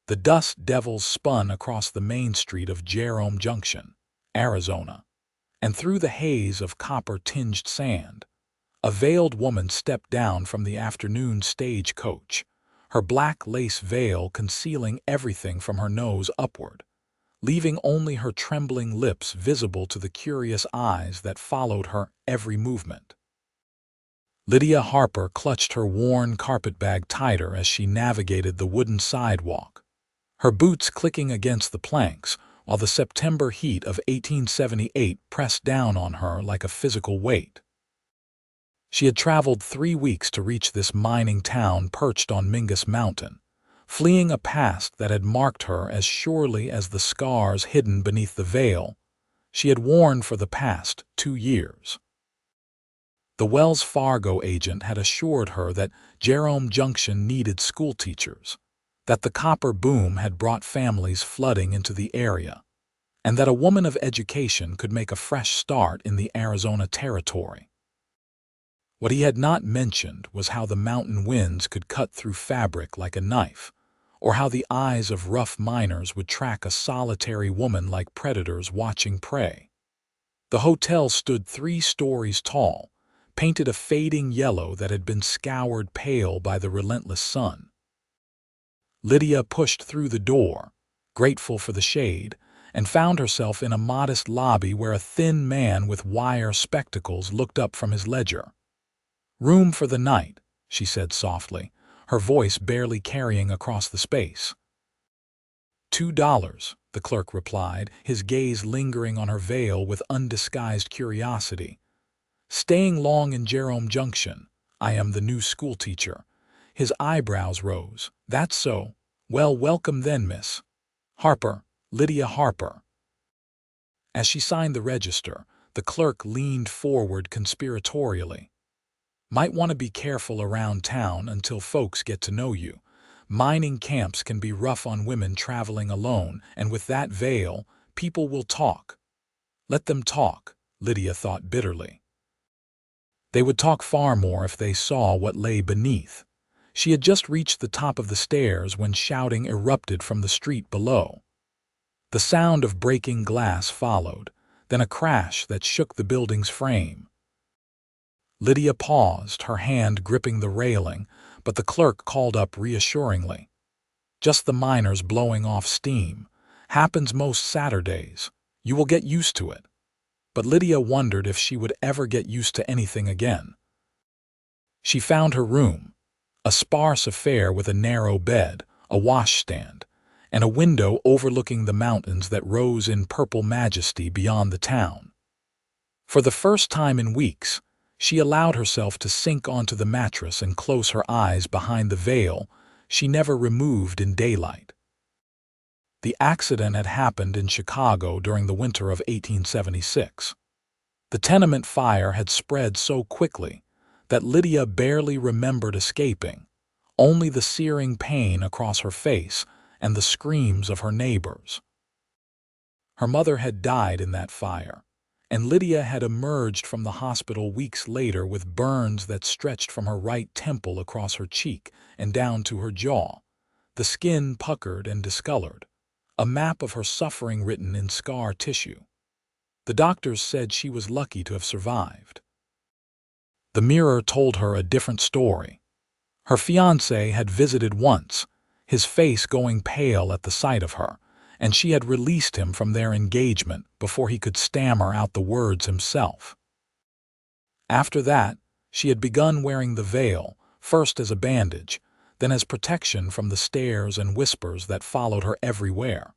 The dust devils spun across the main street of Jerome Junction, Arizona, and through the haze of copper-tinged sand, a veiled woman stepped down from the afternoon stagecoach, her black lace veil concealing everything from her nose upward, leaving only her trembling lips visible to the curious eyes that followed her every movement. Lydia Harper clutched her worn carpetbag tighter as she navigated the wooden sidewalk, her boots clicking against the planks while the September heat of 1878 pressed down on her like a physical weight. She had traveled 3 weeks to reach this mining town perched on Mingus Mountain, fleeing a past that had marked her as surely as the scars hidden beneath the veil she had worn for the past 2 years. The Wells Fargo agent had assured her that Jerome Junction needed schoolteachers, that the copper boom had brought families flooding into the area, and that a woman of education could make a fresh start in the Arizona territory. What he had not mentioned was how the mountain winds could cut through fabric like a knife, or how the eyes of rough miners would track a solitary woman like predators watching prey. The hotel stood 3 stories tall, painted a fading yellow that had been scoured pale by the relentless sun. Lydia pushed through the door, grateful for the shade, and found herself in a modest lobby where a thin man with wire spectacles looked up from his ledger. "Room for the night," she said softly, her voice barely carrying across the space. $2, the clerk replied, his gaze lingering on her veil with undisguised curiosity. "Staying long in Jerome Junction. I am the new schoolteacher." His eyebrows rose. "That's so. Well, welcome then, Miss Harper, Lydia Harper." As she signed the register, the clerk leaned forward conspiratorially. "Might want to be careful around town until folks get to know you. Mining camps can be rough on women traveling alone, and with that veil, people will talk." Let them talk, Lydia thought bitterly. They would talk far more if they saw what lay beneath. She had just reached the top of the stairs when shouting erupted from the street below. The sound of breaking glass followed, then a crash that shook the building's frame. Lydia paused, her hand gripping the railing, but the clerk called up reassuringly. "Just the miners blowing off steam. Happens most Saturdays. You will get used to it." But Lydia wondered if she would ever get used to anything again. She found her room, a sparse affair with a narrow bed, a washstand, and a window overlooking the mountains that rose in purple majesty beyond the town. For the first time in weeks, she allowed herself to sink onto the mattress and close her eyes behind the veil she never removed in daylight. The accident had happened in Chicago during the winter of 1876. The tenement fire had spread so quickly that Lydia barely remembered escaping, only the searing pain across her face and the screams of her neighbors. Her mother had died in that fire, and Lydia had emerged from the hospital weeks later with burns that stretched from her right temple across her cheek and down to her jaw, the skin puckered and discolored, a map of her suffering written in scar tissue. The doctors said she was lucky to have survived. The mirror told her a different story. Her fiancé had visited once, his face going pale at the sight of her, and she had released him from their engagement before he could stammer out the words himself. After that, she had begun wearing the veil, first as a bandage, then as protection from the stares and whispers that followed her everywhere.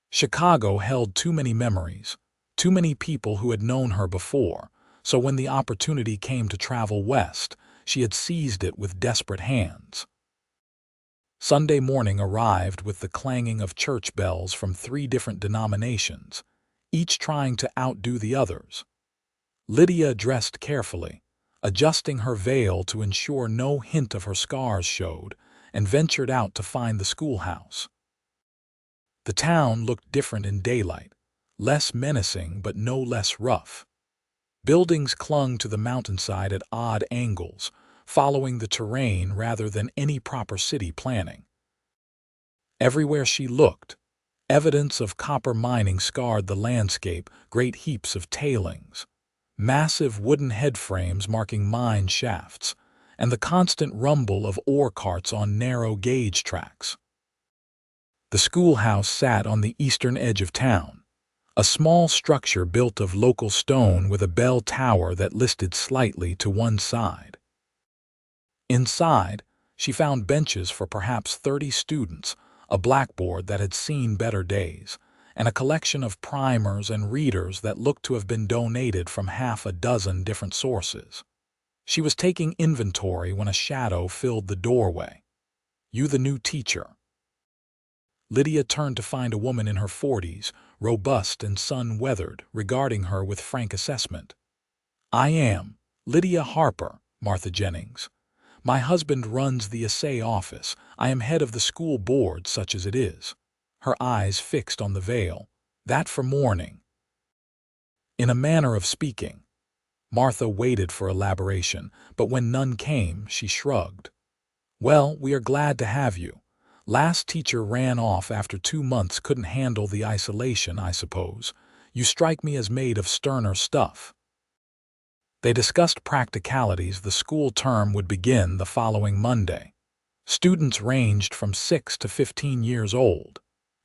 Chicago held too many memories, too many people who had known her before, so when the opportunity came to travel west, she had seized it with desperate hands. Sunday morning arrived with the clanging of church bells from 3 different denominations, each trying to outdo the others. Lydia dressed carefully, adjusting her veil to ensure no hint of her scars showed, and ventured out to find the schoolhouse. The town looked different in daylight, less menacing but no less rough. Buildings clung to the mountainside at odd angles, following the terrain rather than any proper city planning. Everywhere she looked, evidence of copper mining scarred the landscape, great heaps of tailings, massive wooden headframes marking mine shafts, and the constant rumble of ore carts on narrow gauge tracks. The schoolhouse sat on the eastern edge of town, a small structure built of local stone with a bell tower that listed slightly to one side. Inside, she found benches for perhaps 30 students, a blackboard that had seen better days, and a collection of primers and readers that looked to have been donated from half a dozen different sources. She was taking inventory when a shadow filled the doorway. "You the new teacher?" Lydia turned to find a woman in her 40s, robust and sun-weathered, regarding her with frank assessment. "I am Lydia Harper, Martha Jennings. My husband runs the assay office. I am head of the school board, such as it is." Her eyes fixed on the veil. "That for mourning." In a manner of speaking. Martha waited for elaboration, but when none came, she shrugged. "Well, we are glad to have you. Last teacher ran off after 2 months, couldn't handle the isolation, I suppose. You strike me as made of sterner stuff." They discussed practicalities. The school term would begin the following Monday. Students ranged from 6 to 15 years old,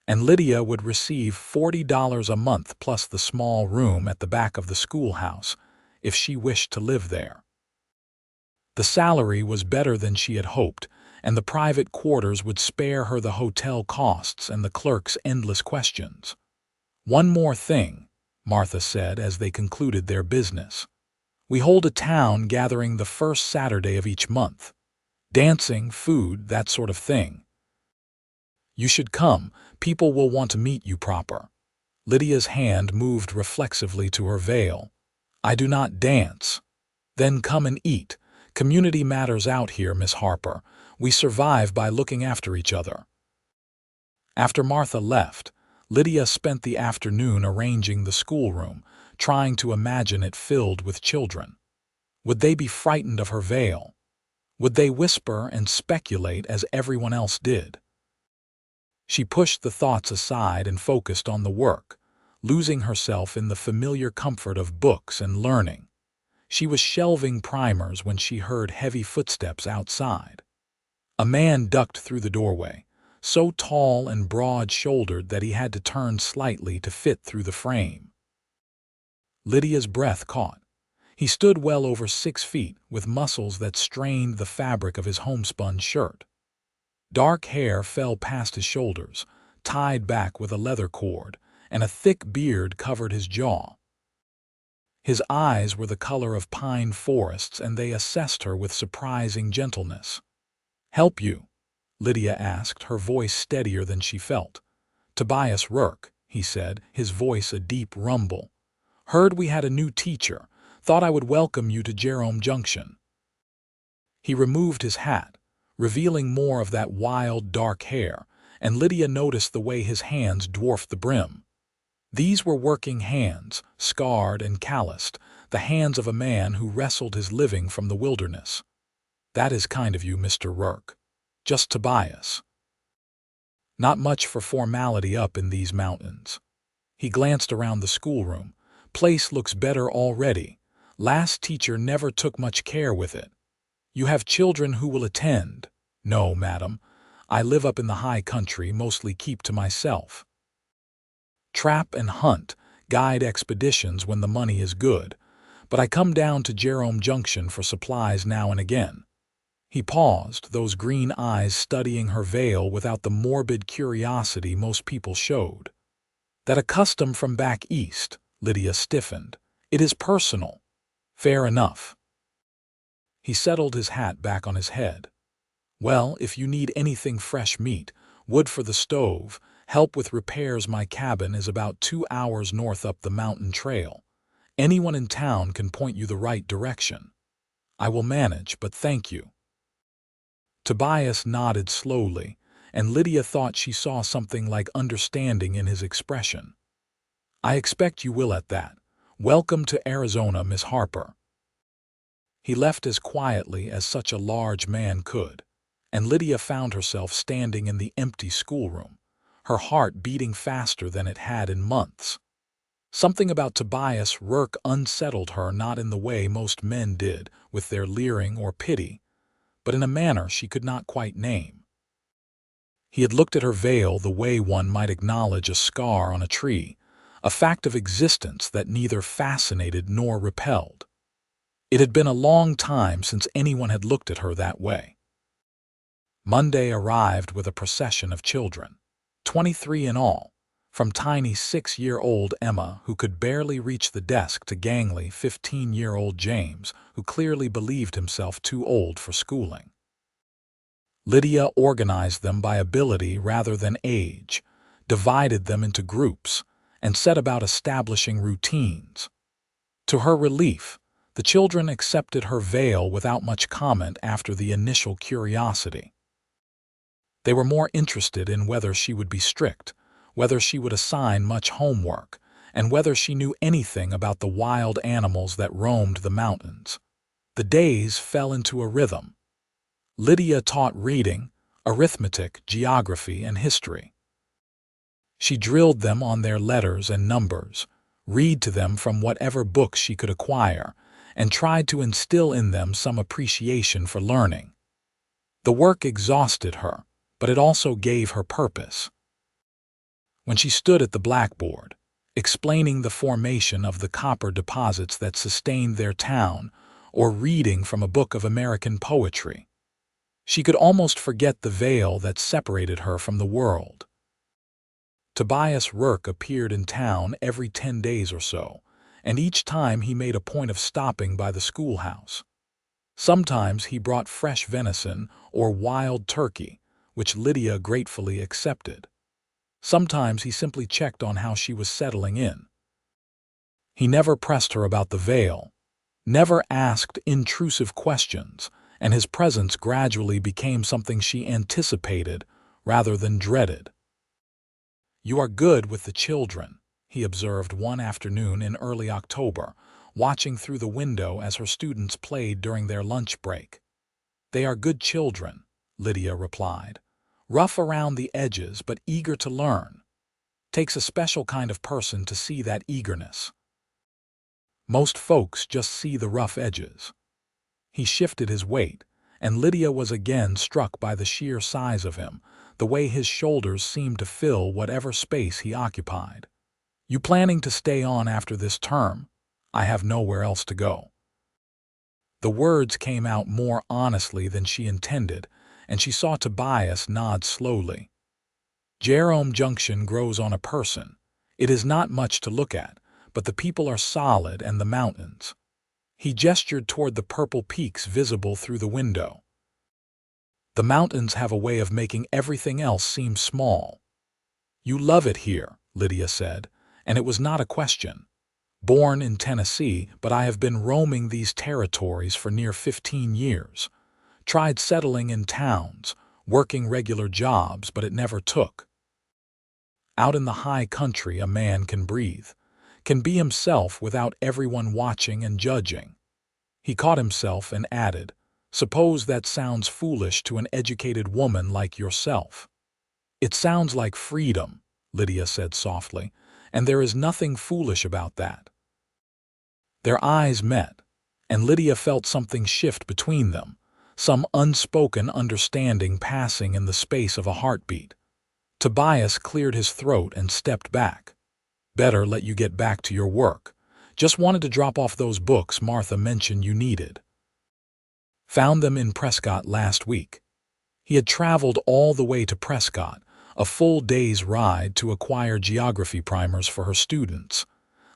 and Lydia would receive $40 a month plus the small room at the back of the schoolhouse, if she wished to live there. The salary was better than she had hoped, and the private quarters would spare her the hotel costs and the clerk's endless questions. "One more thing," Martha said as they concluded their business. "We hold a town gathering the first Saturday of each month. Dancing, food, that sort of thing. You should come. People will want to meet you proper." Lydia's hand moved reflexively to her veil. "I do not dance." "Then come and eat. Community matters out here, Miss Harper. We survive by looking after each other." After Martha left, Lydia spent the afternoon arranging the schoolroom, trying to imagine it filled with children. Would they be frightened of her veil? Would they whisper and speculate as everyone else did? She pushed the thoughts aside and focused on the work, losing herself in the familiar comfort of books and learning. She was shelving primers when she heard heavy footsteps outside. A man ducked through the doorway, so tall and broad-shouldered that he had to turn slightly to fit through the frame. Lydia's breath caught. He stood well over 6 feet, with muscles that strained the fabric of his homespun shirt. Dark hair fell past his shoulders, tied back with a leather cord, and a thick beard covered his jaw. His eyes were the color of pine forests, and they assessed her with surprising gentleness. "Help you?" Lydia asked, her voice steadier than she felt. "Tobias Rourke," he said, his voice a deep rumble. "Heard we had a new teacher. Thought I would welcome you to Jerome Junction." He removed his hat, revealing more of that wild, dark hair, and Lydia noticed the way his hands dwarfed the brim. These were working hands, scarred and calloused, the hands of a man who wrestled his living from the wilderness. "That is kind of you, Mr. Rourke." "Just Tobias." "Not much for formality up in these mountains." He glanced around the schoolroom. "Place looks better already. Last teacher never took much care with it. You have children who will attend." "No, madam. I live up in the high country, mostly keep to myself. Trap and hunt, guide expeditions when the money is good, but I come down to Jerome Junction for supplies now and again." He paused, those green eyes studying her veil without the morbid curiosity most people showed. "That a custom from back east," Lydia stiffened. "It is personal." "Fair enough." He settled his hat back on his head. "Well, if you need anything fresh meat, wood for the stove, help with repairs, my cabin is about 2 hours north up the mountain trail. Anyone in town can point you the right direction." "I will manage, but thank you." Tobias nodded slowly, and Lydia thought she saw something like understanding in his expression. "I expect you will at that. Welcome to Arizona, Miss Harper." He left as quietly as such a large man could, and Lydia found herself standing in the empty schoolroom, her heart beating faster than it had in months. Something about Tobias Rourke unsettled her, not in the way most men did, with their leering or pity, but in a manner she could not quite name. He had looked at her veil the way one might acknowledge a scar on a tree, a fact of existence that neither fascinated nor repelled. It had been a long time since anyone had looked at her that way. Monday arrived with a procession of children, 23 in all, from tiny 6-year-old Emma, who could barely reach the desk, to gangly 15-year-old James, who clearly believed himself too old for schooling. Lydia organized them by ability rather than age, divided them into groups, and set about establishing routines. To her relief, the children accepted her veil without much comment after the initial curiosity. They were more interested in whether she would be strict, whether she would assign much homework, and whether she knew anything about the wild animals that roamed the mountains. The days fell into a rhythm. Lydia taught reading, arithmetic, geography, and history. She drilled them on their letters and numbers, read to them from whatever books she could acquire, and tried to instill in them some appreciation for learning. The work exhausted her, but it also gave her purpose. When she stood at the blackboard, explaining the formation of the copper deposits that sustained their town, or reading from a book of American poetry, she could almost forget the veil that separated her from the world. Tobias Rourke appeared in town every 10 days or so, and each time he made a point of stopping by the schoolhouse. Sometimes he brought fresh venison or wild turkey, which Lydia gratefully accepted. Sometimes he simply checked on how she was settling in. He never pressed her about the veil, never asked intrusive questions, and his presence gradually became something she anticipated rather than dreaded. "You are good with the children," he observed one afternoon in early October, watching through the window as her students played during their lunch break. "They are good children," Lydia replied. "Rough around the edges but eager to learn. Takes a special kind of person to see that eagerness. Most folks just see the rough edges." He shifted his weight, and Lydia was again struck by the sheer size of him, the way his shoulders seemed to fill whatever space he occupied. "You planning to stay on after this term? I have nowhere else to go." The words came out more honestly than she intended, and she saw Tobias nod slowly. Jerome Junction grows on a person. It is not much to look at, but the people are solid, and the mountains. He gestured toward the purple peaks visible through the window. "The mountains have a way of making everything else seem small." "You love it here," Lydia said, and it was not a question. "Born in Tennessee, but I have been roaming these territories for near 15 years. Tried settling in towns, working regular jobs, but it never took. Out in the high country a man can breathe, can be himself without everyone watching and judging." He caught himself and added, "Suppose that sounds foolish to an educated woman like yourself." "It sounds like freedom," Lydia said softly, "and there is nothing foolish about that." Their eyes met, and Lydia felt something shift between them, some unspoken understanding passing in the space of a heartbeat. Tobias cleared his throat and stepped back. "Better let you get back to your work. Just wanted to drop off those books Martha mentioned you needed. Found them in Prescott last week." He had traveled all the way to Prescott, a full day's ride, to acquire geography primers for her students.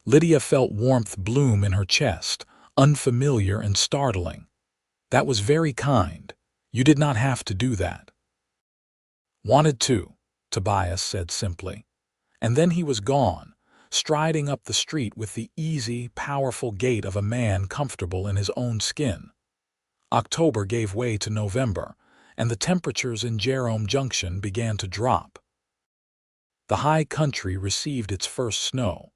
Lydia felt warmth bloom in her chest, unfamiliar and startling. "That was very kind. You did not have to do that." "Wanted to," Tobias said simply. And then he was gone, striding up the street with the easy, powerful gait of a man comfortable in his own skin. October gave way to November, and the temperatures in Jerome Junction began to drop. The high country received its first snow,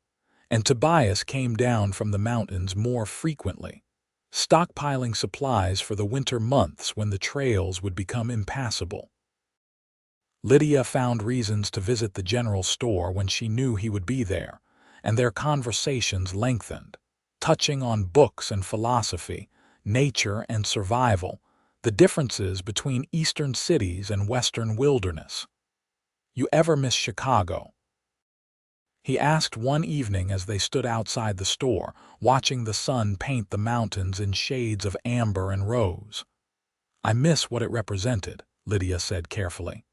and Tobias came down from the mountains more frequently. stockpiling supplies for the winter months when the trails would become impassable. Lydia found reasons to visit the general store when she knew he would be there, and their conversations lengthened, touching on books and philosophy, nature and survival, the differences between eastern cities and western wilderness. "You ever miss Chicago?" he asked one evening as they stood outside the store, watching the sun paint the mountains in shades of amber and rose. "I miss what it represented," Lydia said carefully.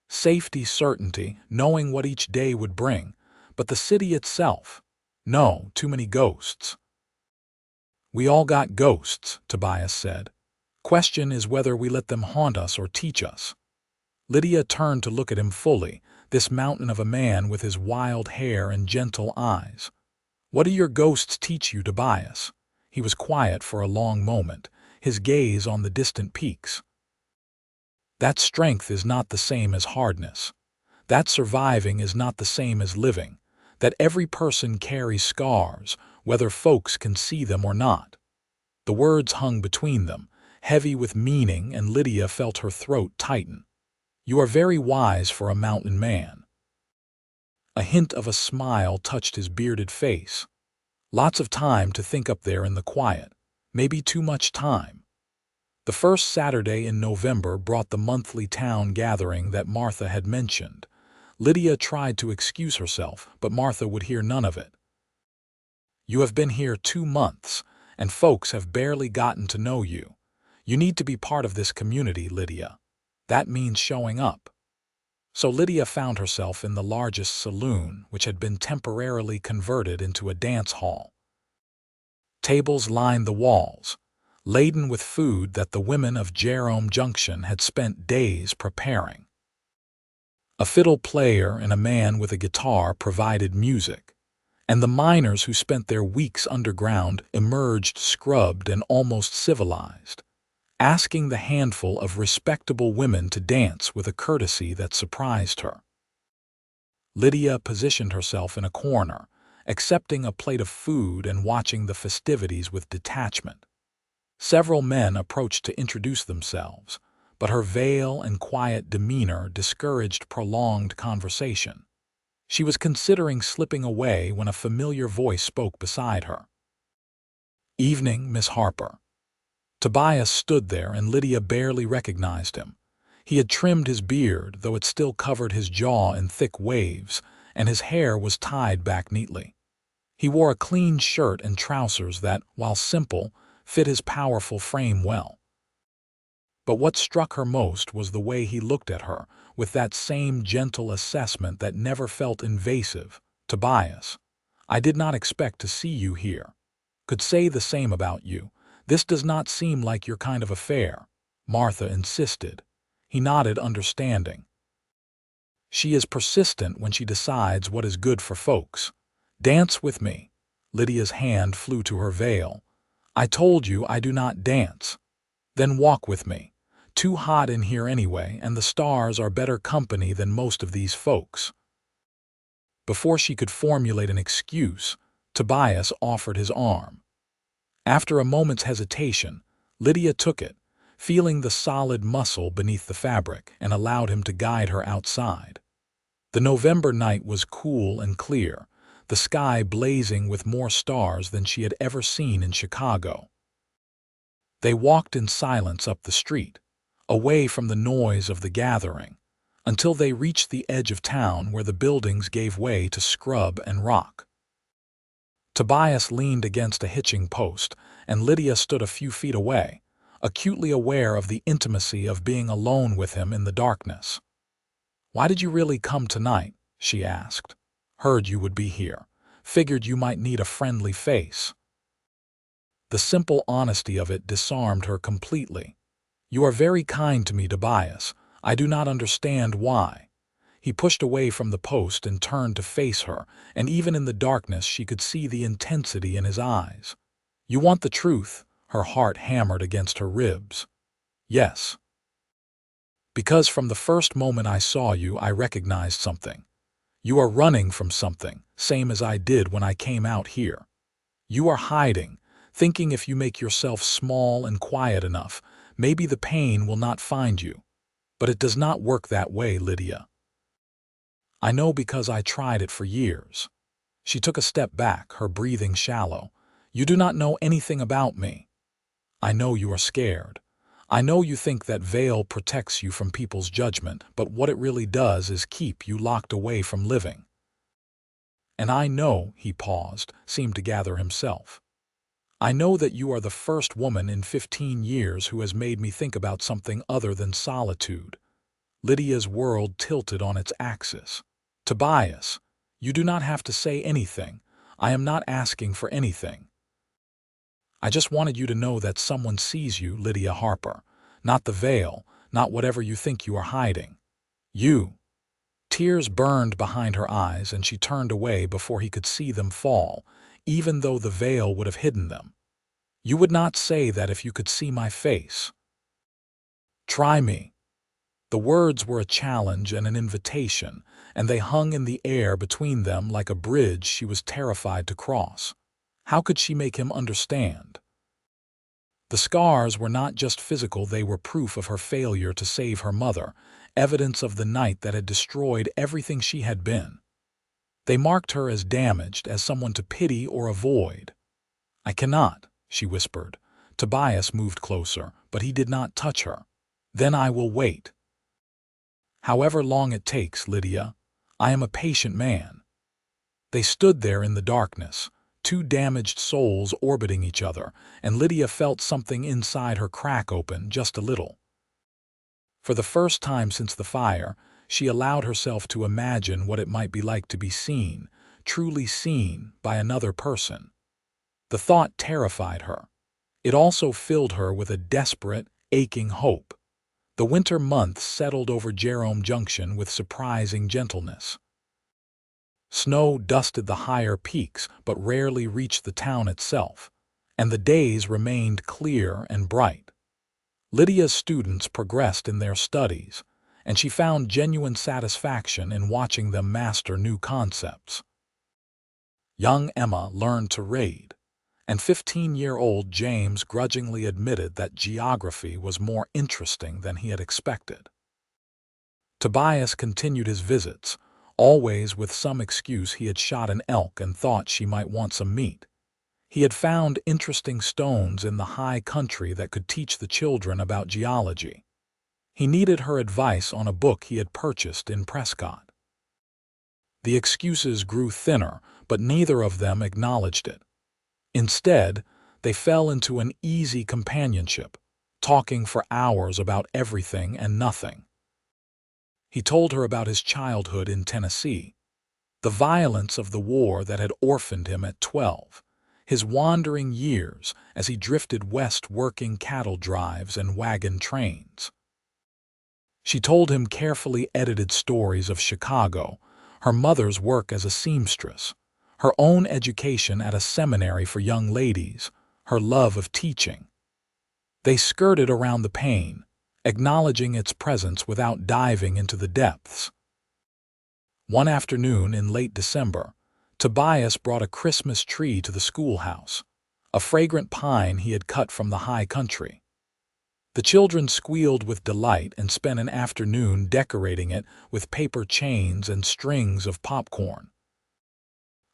"Safety, certainty, knowing what each day would bring, but the city itself, no, too many ghosts." "We all got ghosts," Tobias said. "Question is whether we let them haunt us or teach us." Lydia turned to look at him fully, this mountain of a man with his wild hair and gentle eyes. "What do your ghosts teach you, Tobias?" He was quiet for a long moment, his gaze on the distant peaks. "That strength is not the same as hardness. That surviving is not the same as living. That every person carries scars, whether folks can see them or not." The words hung between them, heavy with meaning, and Lydia felt her throat tighten. "You are very wise for a mountain man." A hint of a smile touched his bearded face. "Lots of time to think up there in the quiet. Maybe too much time." The first Saturday in November brought the monthly town gathering that Martha had mentioned. Lydia tried to excuse herself, but Martha would hear none of it. "You have been here 2 months, and folks have barely gotten to know you. You need to be part of this community, Lydia. That means showing up." So Lydia found herself in the largest saloon, which had been temporarily converted into a dance hall. Tables lined the walls, laden with food that the women of Jerome Junction had spent days preparing. A fiddle player and a man with a guitar provided music, and the miners who spent their weeks underground emerged scrubbed and almost civilized, asking the handful of respectable women to dance with a courtesy that surprised her. Lydia positioned herself in a corner, accepting a plate of food and watching the festivities with detachment. Several men approached to introduce themselves, but her veil and quiet demeanor discouraged prolonged conversation. She was considering slipping away when a familiar voice spoke beside her. "Evening, Miss Harper." Tobias stood there, and Lydia barely recognized him. He had trimmed his beard, though it still covered his jaw in thick waves, and his hair was tied back neatly. He wore a clean shirt and trousers that, while simple, fit his powerful frame well. But what struck her most was the way he looked at her, with that same gentle assessment that never felt invasive. "Tobias, I did not expect to see you here. Could say the same about you. This does not seem like your kind of affair," Martha insisted. He nodded, understanding. "She is persistent when she decides what is good for folks. Dance with me." Lydia's hand flew to her veil. "I told you I do not dance." "Then walk with me. Too hot in here anyway, and the stars are better company than most of these folks." Before she could formulate an excuse, Tobias offered his arm. After a moment's hesitation, Lydia took it, feeling the solid muscle beneath the fabric, and allowed him to guide her outside. The November night was cool and clear, the sky blazing with more stars than she had ever seen in Chicago. They walked in silence up the street, away from the noise of the gathering, until they reached the edge of town where the buildings gave way to scrub and rock. Tobias leaned against a hitching post, and Lydia stood a few feet away, acutely aware of the intimacy of being alone with him in the darkness. "Why did you really come tonight?" she asked. "Heard you would be here. Figured you might need a friendly face." The simple honesty of it disarmed her completely. "You are very kind to me, Tobias. I do not understand why." He pushed away from the post and turned to face her, and even in the darkness she could see the intensity in his eyes. "You want the truth?" Her heart hammered against her ribs. "Yes." "Because from the first moment I saw you, I recognized something. You are running from something, same as I did when I came out here. You are hiding, thinking if you make yourself small and quiet enough, maybe the pain will not find you. But it does not work that way, Lydia. I know because I tried it for years. She took a step back, her breathing shallow. You do not know anything about me. I know you are scared. I know you think that veil protects you from people's judgment, but what it really does is keep you locked away from living. And I know, he paused, seemed to gather himself. I know that you are the first woman in 15 years who has made me think about something other than solitude. Lydia's world tilted on its axis. Tobias, you do not have to say anything. I am not asking for anything. I just wanted you to know that someone sees you, Lydia Harper. Not the veil, not whatever you think you are hiding. You. Tears burned behind her eyes and she turned away before he could see them fall, even though the veil would have hidden them. You would not say that if you could see my face. Try me. The words were a challenge and an invitation, and they hung in the air between them like a bridge she was terrified to cross. How could she make him understand? The scars were not just physical, they were proof of her failure to save her mother, evidence of the night that had destroyed everything she had been. They marked her as damaged, as someone to pity or avoid. I cannot, she whispered. Tobias moved closer, but he did not touch her. Then I will wait. However long it takes, Lydia. I am a patient man. They stood there in the darkness, two damaged souls orbiting each other, and Lydia felt something inside her crack open just a little. For the first time since the fire, she allowed herself to imagine what it might be like to be seen, truly seen, by another person. The thought terrified her. It also filled her with a desperate, aching hope. The winter months settled over Jerome Junction with surprising gentleness. Snow dusted the higher peaks but rarely reached the town itself, and the days remained clear and bright. Lydia's students progressed in their studies, and she found genuine satisfaction in watching them master new concepts. Young Emma learned to read, and 15-year-old James grudgingly admitted that geography was more interesting than he had expected. Tobias continued his visits, always with some excuse. He had shot an elk and thought she might want some meat. He had found interesting stones in the high country that could teach the children about geology. He needed her advice on a book he had purchased in Prescott. The excuses grew thinner, but neither of them acknowledged it. Instead, they fell into an easy companionship, talking for hours about everything and nothing. He told her about his childhood in Tennessee, the violence of the war that had orphaned him at 12, his wandering years as he drifted west working cattle drives and wagon trains. She told him carefully edited stories of Chicago, her mother's work as a seamstress, her own education at a seminary for young ladies, her love of teaching. They skirted around the pain, acknowledging its presence without diving into the depths. One afternoon in late December, Tobias brought a Christmas tree to the schoolhouse, a fragrant pine he had cut from the high country. The children squealed with delight and spent an afternoon decorating it with paper chains and strings of popcorn.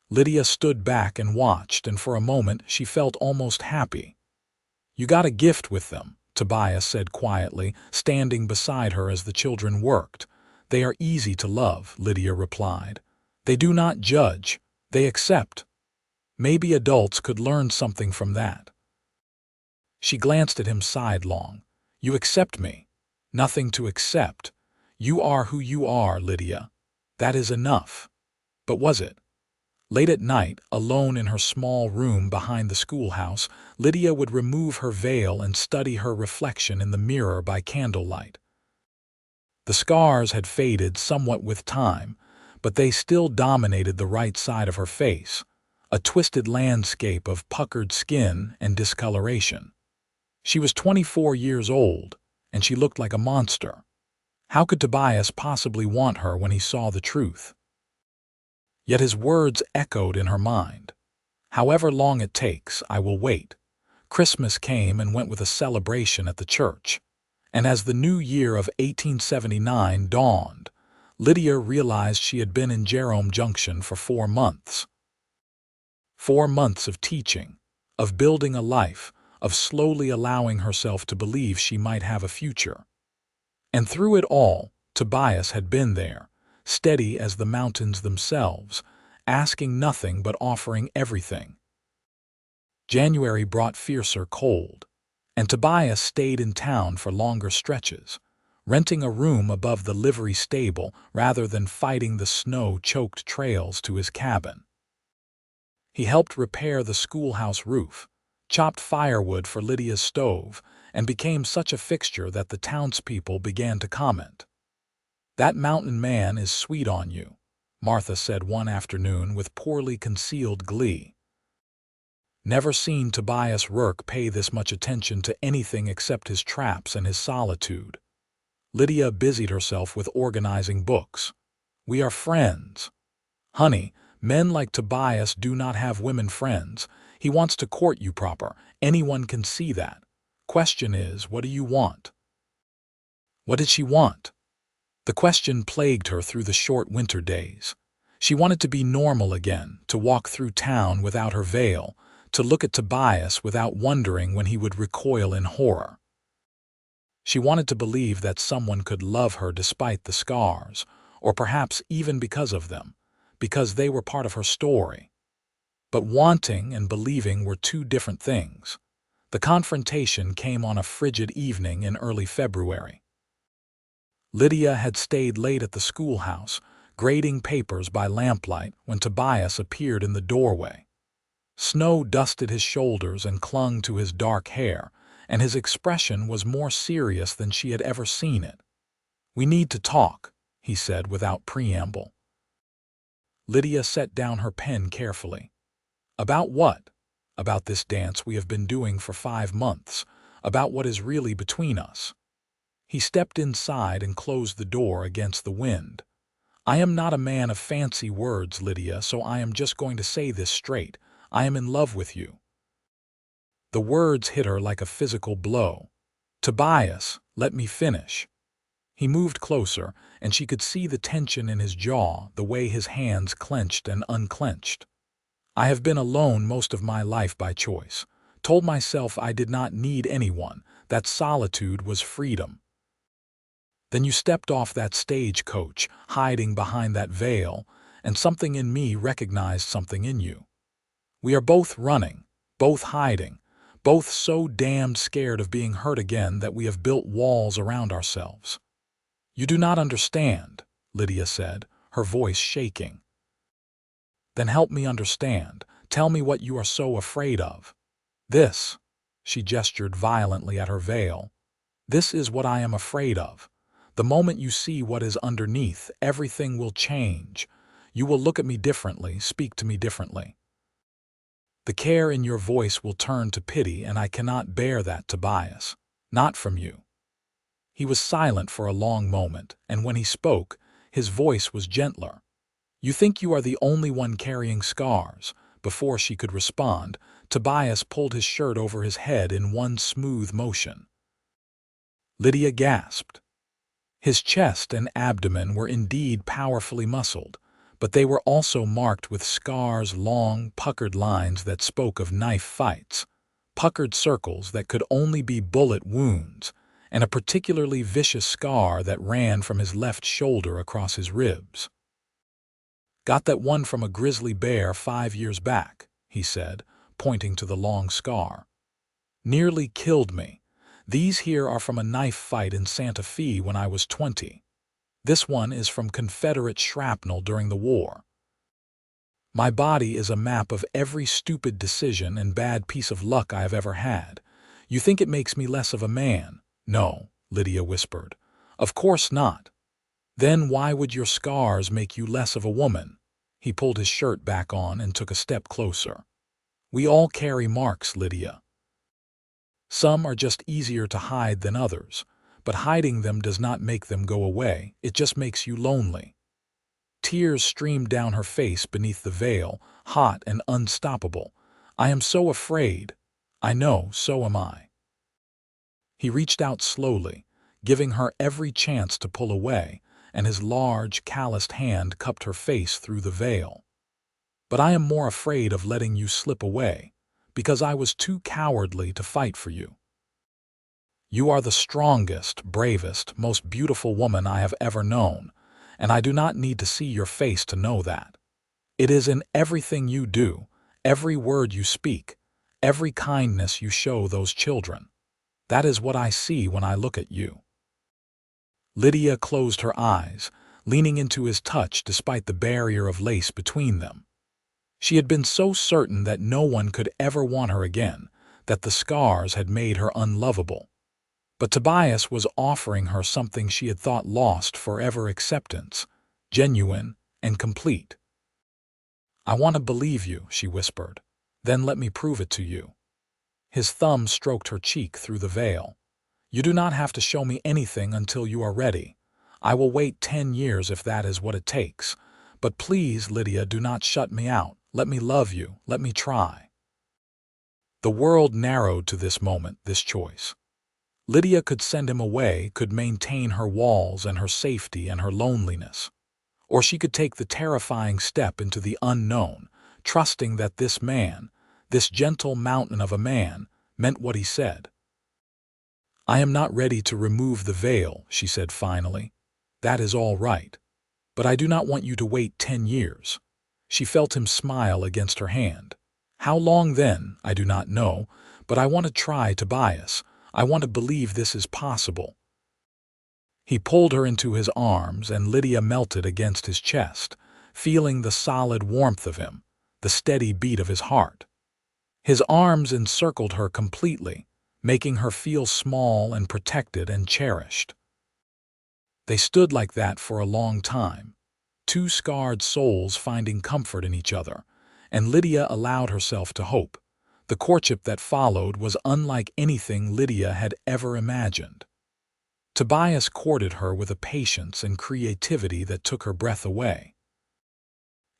Lydia stood back and watched, and for a moment she felt almost happy. "You got a gift with them," Tobias said quietly, standing beside her as the children worked. "They are easy to love," Lydia replied. "They do not judge, they accept. Maybe adults could learn something from that." She glanced at him sidelong. "You accept me. Nothing to accept. You are who you are, Lydia. That is enough." But was it? Late at night, alone in her small room behind the schoolhouse, Lydia would remove her veil and study her reflection in the mirror by candlelight. The scars had faded somewhat with time, but they still dominated the right side of her face, a twisted landscape of puckered skin and discoloration. She was 24 years old, and she looked like a monster. How could Tobias possibly want her when he saw the truth? Yet his words echoed in her mind. "However long it takes, I will wait. Christmas came and went with a celebration at the church. And as the new year of 1879 dawned, Lydia realized she had been in Jerome Junction for 4 months. 4 months of teaching, of building a life, of slowly allowing herself to believe she might have a future. And through it all, Tobias had been there, steady as the mountains themselves, asking nothing but offering everything. January brought fiercer cold, and Tobias stayed in town for longer stretches, renting a room above the livery stable rather than fighting the snow-choked trails to his cabin. He helped repair the schoolhouse roof, chopped firewood for Lydia's stove, and became such a fixture that the townspeople began to comment. "That mountain man is sweet on you," Martha said one afternoon with poorly concealed glee. Never seen Tobias Rourke pay this much attention to anything except his traps and his solitude. Lydia busied herself with organizing books. "We are friends. Honey, men like Tobias do not have women friends. He wants to court you proper. Anyone can see that. Question is, what do you want?" What did she want? The question plagued her through the short winter days. She wanted to be normal again, to walk through town without her veil, to look at Tobias without wondering when he would recoil in horror. She wanted to believe that someone could love her despite the scars, or perhaps even because of them, because they were part of her story. But wanting and believing were two different things. The confrontation came on a frigid evening in early February. Lydia had stayed late at the schoolhouse, grading papers by lamplight when Tobias appeared in the doorway. Snow dusted his shoulders and clung to his dark hair, and his expression was more serious than she had ever seen it. "We need to talk," he said without preamble. Lydia set down her pen carefully. "About what?" "About this dance we have been doing for 5 months, about what is really between us." He stepped inside and closed the door against the wind. "I am not a man of fancy words, Lydia, so I am just going to say this straight. I am in love with you." The words hit her like a physical blow. "Tobias, let me finish." He moved closer, and she could see the tension in his jaw, the way his hands clenched and unclenched. "I have been alone most of my life by choice. Told myself I did not need anyone, that solitude was freedom. Then you stepped off that stagecoach, hiding behind that veil, and something in me recognized something in you. We are both running, both hiding, both so damned scared of being hurt again that we have built walls around ourselves." "You do not understand," Lydia said, her voice shaking. "Then help me understand. Tell me what you are so afraid of." "This," she gestured violently at her veil, "this is what I am afraid of. The moment you see what is underneath, everything will change. You will look at me differently, speak to me differently. The care in your voice will turn to pity, and I cannot bear that, Tobias. Not from you." He was silent for a long moment, and when he spoke, his voice was gentler. "You think you are the only one carrying scars." Before she could respond, Tobias pulled his shirt over his head in one smooth motion. Lydia gasped. His chest and abdomen were indeed powerfully muscled, but they were also marked with scars, long, puckered lines that spoke of knife fights, puckered circles that could only be bullet wounds, and a particularly vicious scar that ran from his left shoulder across his ribs. "Got that one from a grizzly bear 5 years back," he said, pointing to the long scar. "Nearly killed me. These here are from a knife fight in Santa Fe when I was 20. This one is from Confederate shrapnel during the war. My body is a map of every stupid decision and bad piece of luck I have ever had. You think it makes me less of a man?" "No," Lydia whispered. "Of course not." "Then why would your scars make you less of a woman?" He pulled his shirt back on and took a step closer. "We all carry marks, Lydia. Some are just easier to hide than others, but hiding them does not make them go away, it just makes you lonely." Tears streamed down her face beneath the veil, hot and unstoppable. "I am so afraid. I know, so am I. He reached out slowly, giving her every chance to pull away, and his large, calloused hand cupped her face through the veil. But I am more afraid of letting you slip away, because I was too cowardly to fight for you. You are the strongest, bravest, most beautiful woman I have ever known, and I do not need to see your face to know that. It is in everything you do, every word you speak, every kindness you show those children. That is what I see when I look at you. Lydia closed her eyes, leaning into his touch despite the barrier of lace between them. She had been so certain that no one could ever want her again, that the scars had made her unlovable. But Tobias was offering her something she had thought lost forever: acceptance, genuine and complete. I want to believe you, she whispered. Then let me prove it to you. His thumb stroked her cheek through the veil. You do not have to show me anything until you are ready. I will wait 10 years if that is what it takes. But please, Lydia, do not shut me out. Let me love you. Let me try. The world narrowed to this moment, this choice. Lydia could send him away, could maintain her walls and her safety and her loneliness. Or she could take the terrifying step into the unknown, trusting that this man, this gentle mountain of a man, meant what he said. I am not ready to remove the veil, she said finally. That is all right. But I do not want you to wait 10 years. She felt him smile against her hand. How long then, I do not know, but I want to try, Tobias. I want to believe this is possible. He pulled her into his arms, and Lydia melted against his chest, feeling the solid warmth of him, the steady beat of his heart. His arms encircled her completely, making her feel small and protected and cherished. They stood like that for a long time, two scarred souls finding comfort in each other, and Lydia allowed herself to hope. The courtship that followed was unlike anything Lydia had ever imagined. Tobias courted her with a patience and creativity that took her breath away.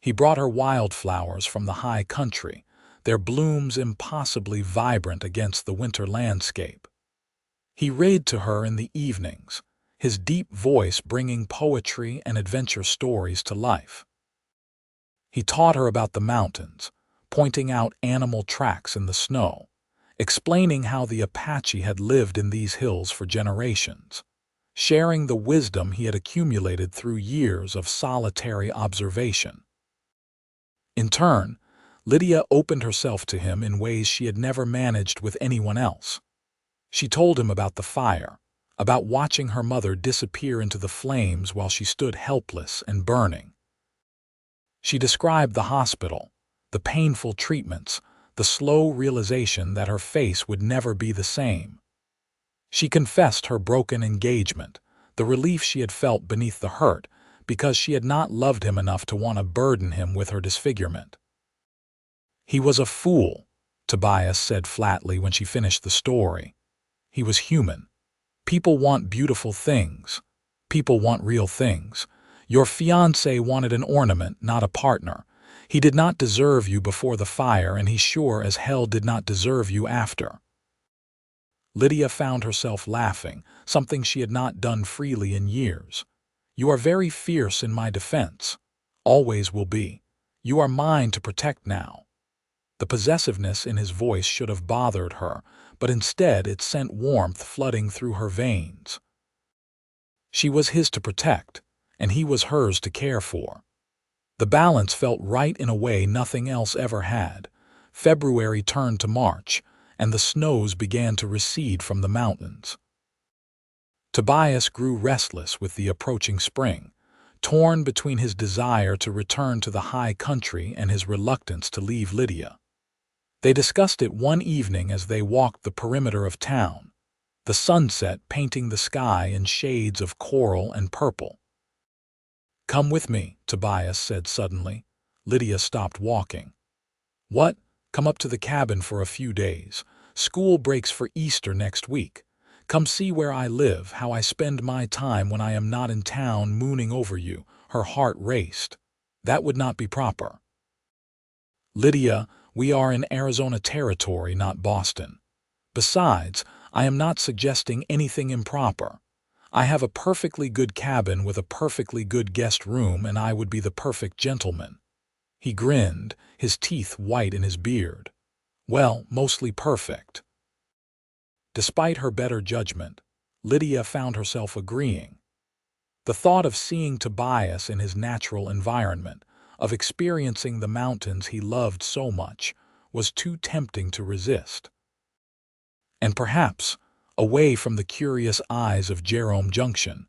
He brought her wildflowers from the high country, their blooms impossibly vibrant against the winter landscape. He read to her in the evenings, his deep voice bringing poetry and adventure stories to life. He taught her about the mountains, pointing out animal tracks in the snow, explaining how the Apache had lived in these hills for generations, sharing the wisdom he had accumulated through years of solitary observation. In turn, Lydia opened herself to him in ways she had never managed with anyone else. She told him about the fire, about watching her mother disappear into the flames while she stood helpless and burning. She described the hospital, the painful treatments, the slow realization that her face would never be the same. She confessed her broken engagement, the relief she had felt beneath the hurt, because she had not loved him enough to want to burden him with her disfigurement. He was a fool, Tobias said flatly when she finished the story. He was human. People want beautiful things. People want real things. Your fiancé wanted an ornament, not a partner. He did not deserve you before the fire, and he sure as hell did not deserve you after. Lydia found herself laughing, something she had not done freely in years. You are very fierce in my defense. Always will be. You are mine to protect now. The possessiveness in his voice should have bothered her, but instead it sent warmth flooding through her veins. She was his to protect, and he was hers to care for. The balance felt right in a way nothing else ever had. February turned to March, and the snows began to recede from the mountains. Tobias grew restless with the approaching spring, torn between his desire to return to the high country and his reluctance to leave Lydia. They discussed it one evening as they walked the perimeter of town, the sunset painting the sky in shades of coral and purple. Come with me, Tobias said suddenly. Lydia stopped walking. What? Come up to the cabin for a few days. School breaks for Easter next week. Come see where I live, how I spend my time when I am not in town mooning over you. Her heart raced. That would not be proper. Lydia, We are in Arizona territory, not Boston. Besides, I am not suggesting anything improper. I have a perfectly good cabin with a perfectly good guest room, and I would be the perfect gentleman." He grinned, his teeth white in his beard. "Well, mostly perfect." Despite her better judgment, Lydia found herself agreeing. The thought of seeing Tobias in his natural environment, of experiencing the mountains he loved so much, was too tempting to resist. And perhaps, away from the curious eyes of Jerome Junction,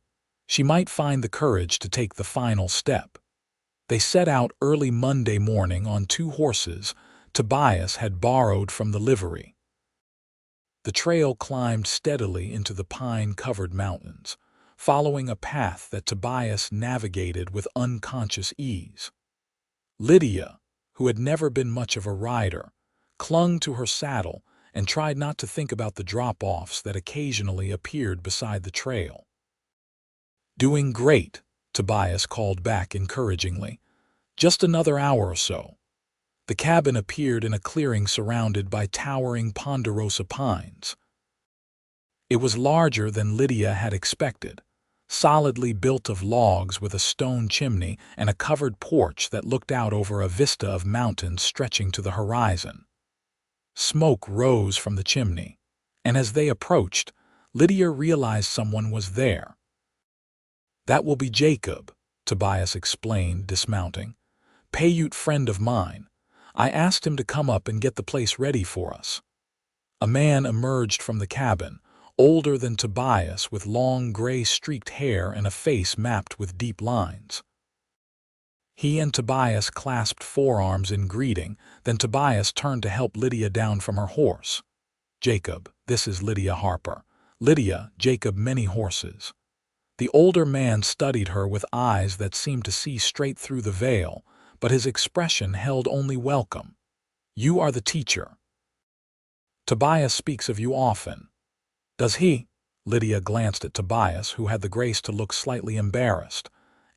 she might find the courage to take the final step. They set out early Monday morning on 2 horses Tobias had borrowed from the livery. The trail climbed steadily into the pine-covered mountains, following a path that Tobias navigated with unconscious ease. Lydia, who had never been much of a rider, clung to her saddle and tried not to think about the drop-offs that occasionally appeared beside the trail. "Doing great," Tobias called back encouragingly. "Just another hour or so." The cabin appeared in a clearing surrounded by towering ponderosa pines. It was larger than Lydia had expected, solidly built of logs with a stone chimney and a covered porch that looked out over a vista of mountains stretching to the horizon. Smoke rose from the chimney, and as they approached, Lydia realized someone was there. "That will be Jacob," Tobias explained, dismounting. "Paiute friend of mine. I asked him to come up and get the place ready for us." A man emerged from the cabin, older than Tobias, with long gray-streaked hair and a face mapped with deep lines. He and Tobias clasped forearms in greeting, then Tobias turned to help Lydia down from her horse. "Jacob, this is Lydia Harper. Lydia, Jacob, many horses." The older man studied her with eyes that seemed to see straight through the veil, but his expression held only welcome. "You are the teacher. Tobias speaks of you often." "Does he?" Lydia glanced at Tobias, who had the grace to look slightly embarrassed.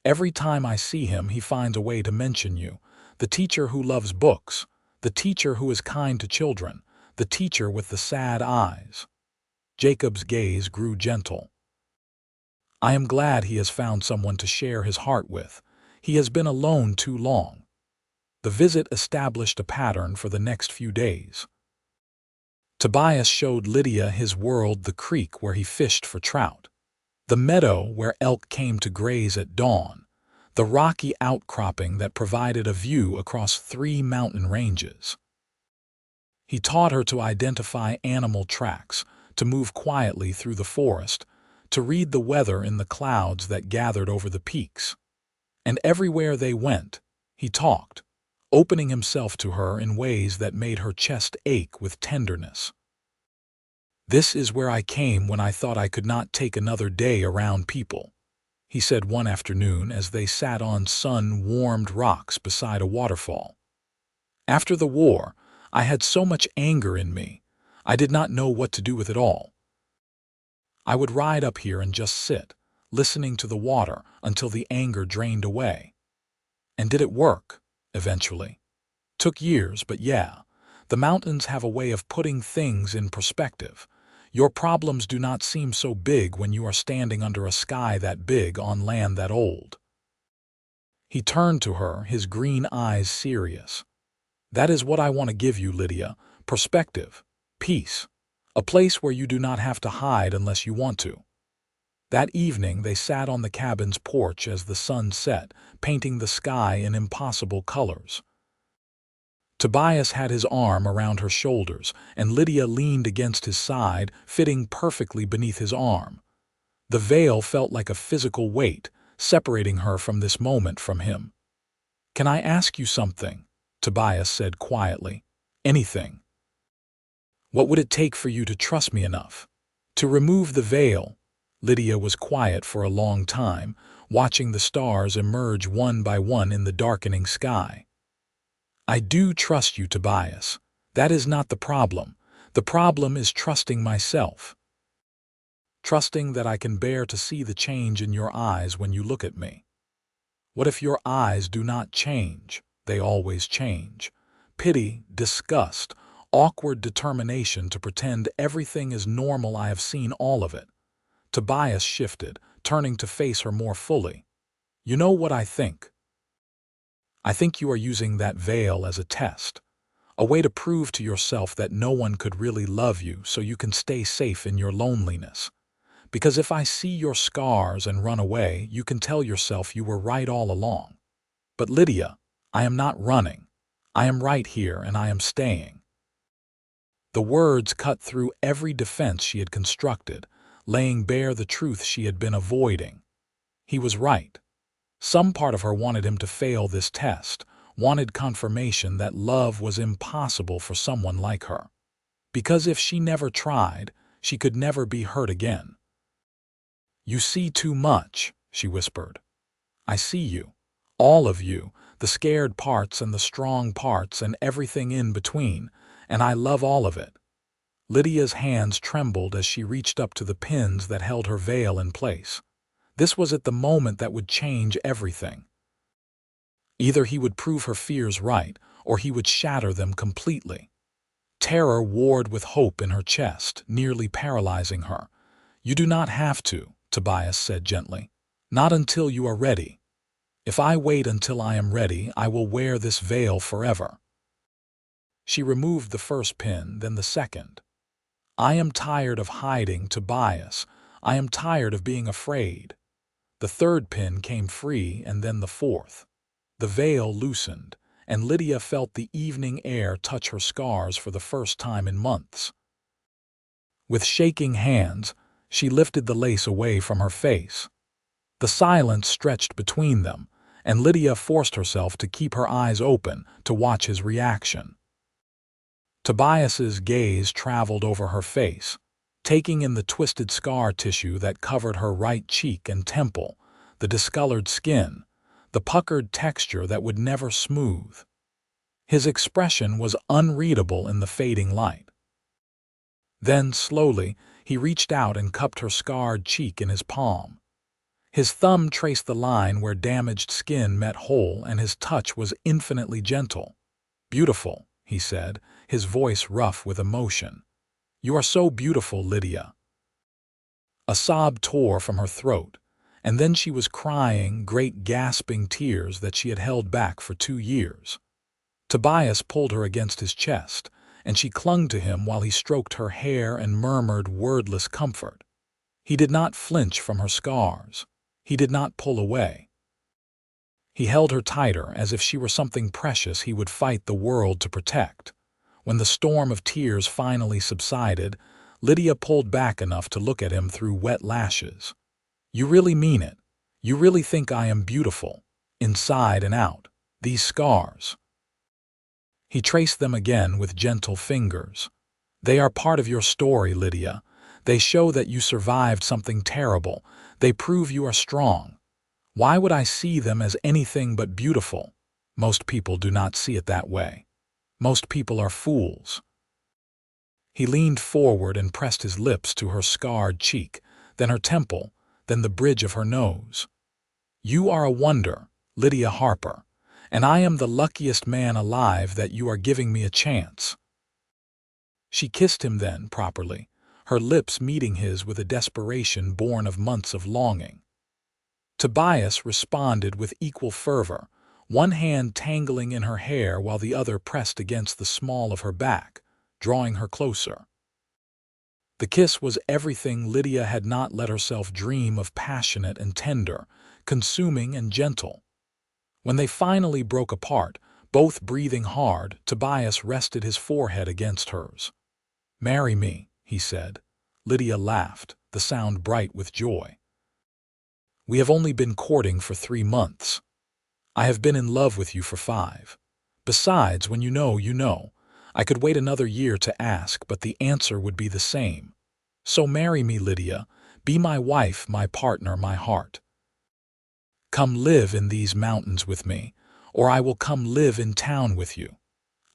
"Every time I see him, he finds a way to mention you. The teacher who loves books, the teacher who is kind to children, the teacher with the sad eyes." Jacob's gaze grew gentle. "I am glad he has found someone to share his heart with. He has been alone too long." The visit established a pattern for the next few days. Tobias showed Lydia his world, the creek where he fished for trout, the meadow where elk came to graze at dawn, the rocky outcropping that provided a view across 3 mountain ranges. He taught her to identify animal tracks, to move quietly through the forest, to read the weather in the clouds that gathered over the peaks. And everywhere they went, he talked, opening himself to her in ways that made her chest ache with tenderness. "This is where I came when I thought I could not take another day around people," he said one afternoon as they sat on sun-warmed rocks beside a waterfall. "After the war, I had so much anger in me, I did not know what to do with it all. I would ride up here and just sit, listening to the water until the anger drained away. And did it work, eventually? Took years, but yeah, the mountains have a way of putting things in perspective. Your problems do not seem so big when you are standing under a sky that big on land that old." He turned to her, his green eyes serious. "That is what I want to give you, Lydia. Perspective, peace, a place where you do not have to hide unless you want to." That evening they sat on the cabin's porch as the sun set, painting the sky in impossible colors. Tobias had his arm around her shoulders, and Lydia leaned against his side, fitting perfectly beneath his arm. The veil felt like a physical weight, separating her from this moment from him. "Can I ask you something?" Tobias said quietly. "Anything. What would it take for you to trust me enough to remove the veil?" Lydia was quiet for a long time, watching the stars emerge one by one in the darkening sky. "I do trust you, Tobias. That is not the problem. The problem is trusting myself. Trusting that I can bear to see the change in your eyes when you look at me. What if your eyes do not change? They always change. pity, disgust, awkward determination to pretend everything is normal. I have seen all of it. Tobias shifted, turning to face her more fully. You know what I think? I think you are using that veil as a test, a way to prove to yourself that no one could really love you so you can stay safe in your loneliness. Because if I see your scars and run away, you can tell yourself you were right all along. But Lydia, I am not running. I am right here and I am staying. The words cut through every defense she had constructed, laying bare the truth she had been avoiding. He was right. Some part of her wanted him to fail this test, wanted confirmation that love was impossible for someone like her. Because if she never tried, she could never be hurt again. You see too much, she whispered. I see you. All of you, the scared parts and the strong parts and everything in between, and I love all of it. Lydia's hands trembled as she reached up to the pins that held her veil in place. This was at the moment that would change everything. Either he would prove her fears right, or he would shatter them completely. Terror warred with hope in her chest, nearly paralyzing her. You do not have to, Tobias said gently. Not until you are ready. If I wait until I am ready, I will wear this veil forever. She removed the first pin, then the second. I am tired of hiding, Tobias. I am tired of being afraid. The third pin came free, and then the fourth. The veil loosened, and Lydia felt the evening air touch her scars for the first time in months. With shaking hands, she lifted the lace away from her face. The silence stretched between them, and Lydia forced herself to keep her eyes open to watch his reaction. Tobias's gaze traveled over her face, taking in the twisted scar tissue that covered her right cheek and temple, the discolored skin, the puckered texture that would never smooth. His expression was unreadable in the fading light. Then, slowly, he reached out and cupped her scarred cheek in his palm. His thumb traced the line where damaged skin met whole, and his touch was infinitely gentle. Beautiful, he said, his voice rough with emotion. You are so beautiful, Lydia. A sob tore from her throat, and then she was crying great gasping tears that she had held back for 2 years. Tobias pulled her against his chest, and she clung to him while he stroked her hair and murmured wordless comfort. He did not flinch from her scars. He did not pull away. He held her tighter as if she were something precious he would fight the world to protect. When the storm of tears finally subsided, Lydia pulled back enough to look at him through wet lashes. You really mean it? You really think I am beautiful, inside and out, these scars? He traced them again with gentle fingers. They are part of your story, Lydia. They show that you survived something terrible. They prove you are strong. Why would I see them as anything but beautiful? Most people do not see it that way. Most people are fools. He leaned forward and pressed his lips to her scarred cheek, then her temple, then the bridge of her nose. You are a wonder, Lydia Harper, and I am the luckiest man alive that you are giving me a chance. She kissed him then, properly, her lips meeting his with a desperation born of months of longing. Tobias responded with equal fervor, one hand tangling in her hair while the other pressed against the small of her back, drawing her closer. The kiss was everything Lydia had not let herself dream of, passionate and tender, consuming and gentle. When they finally broke apart, both breathing hard, Tobias rested his forehead against hers. Marry me, he said. Lydia laughed, the sound bright with joy. We have only been courting for 3 months. I have been in love with you for 5. Besides, when you know, you know. I could wait another year to ask, but the answer would be the same. So marry me, Lydia. Be my wife, my partner, my heart. Come live in these mountains with me, or I will come live in town with you.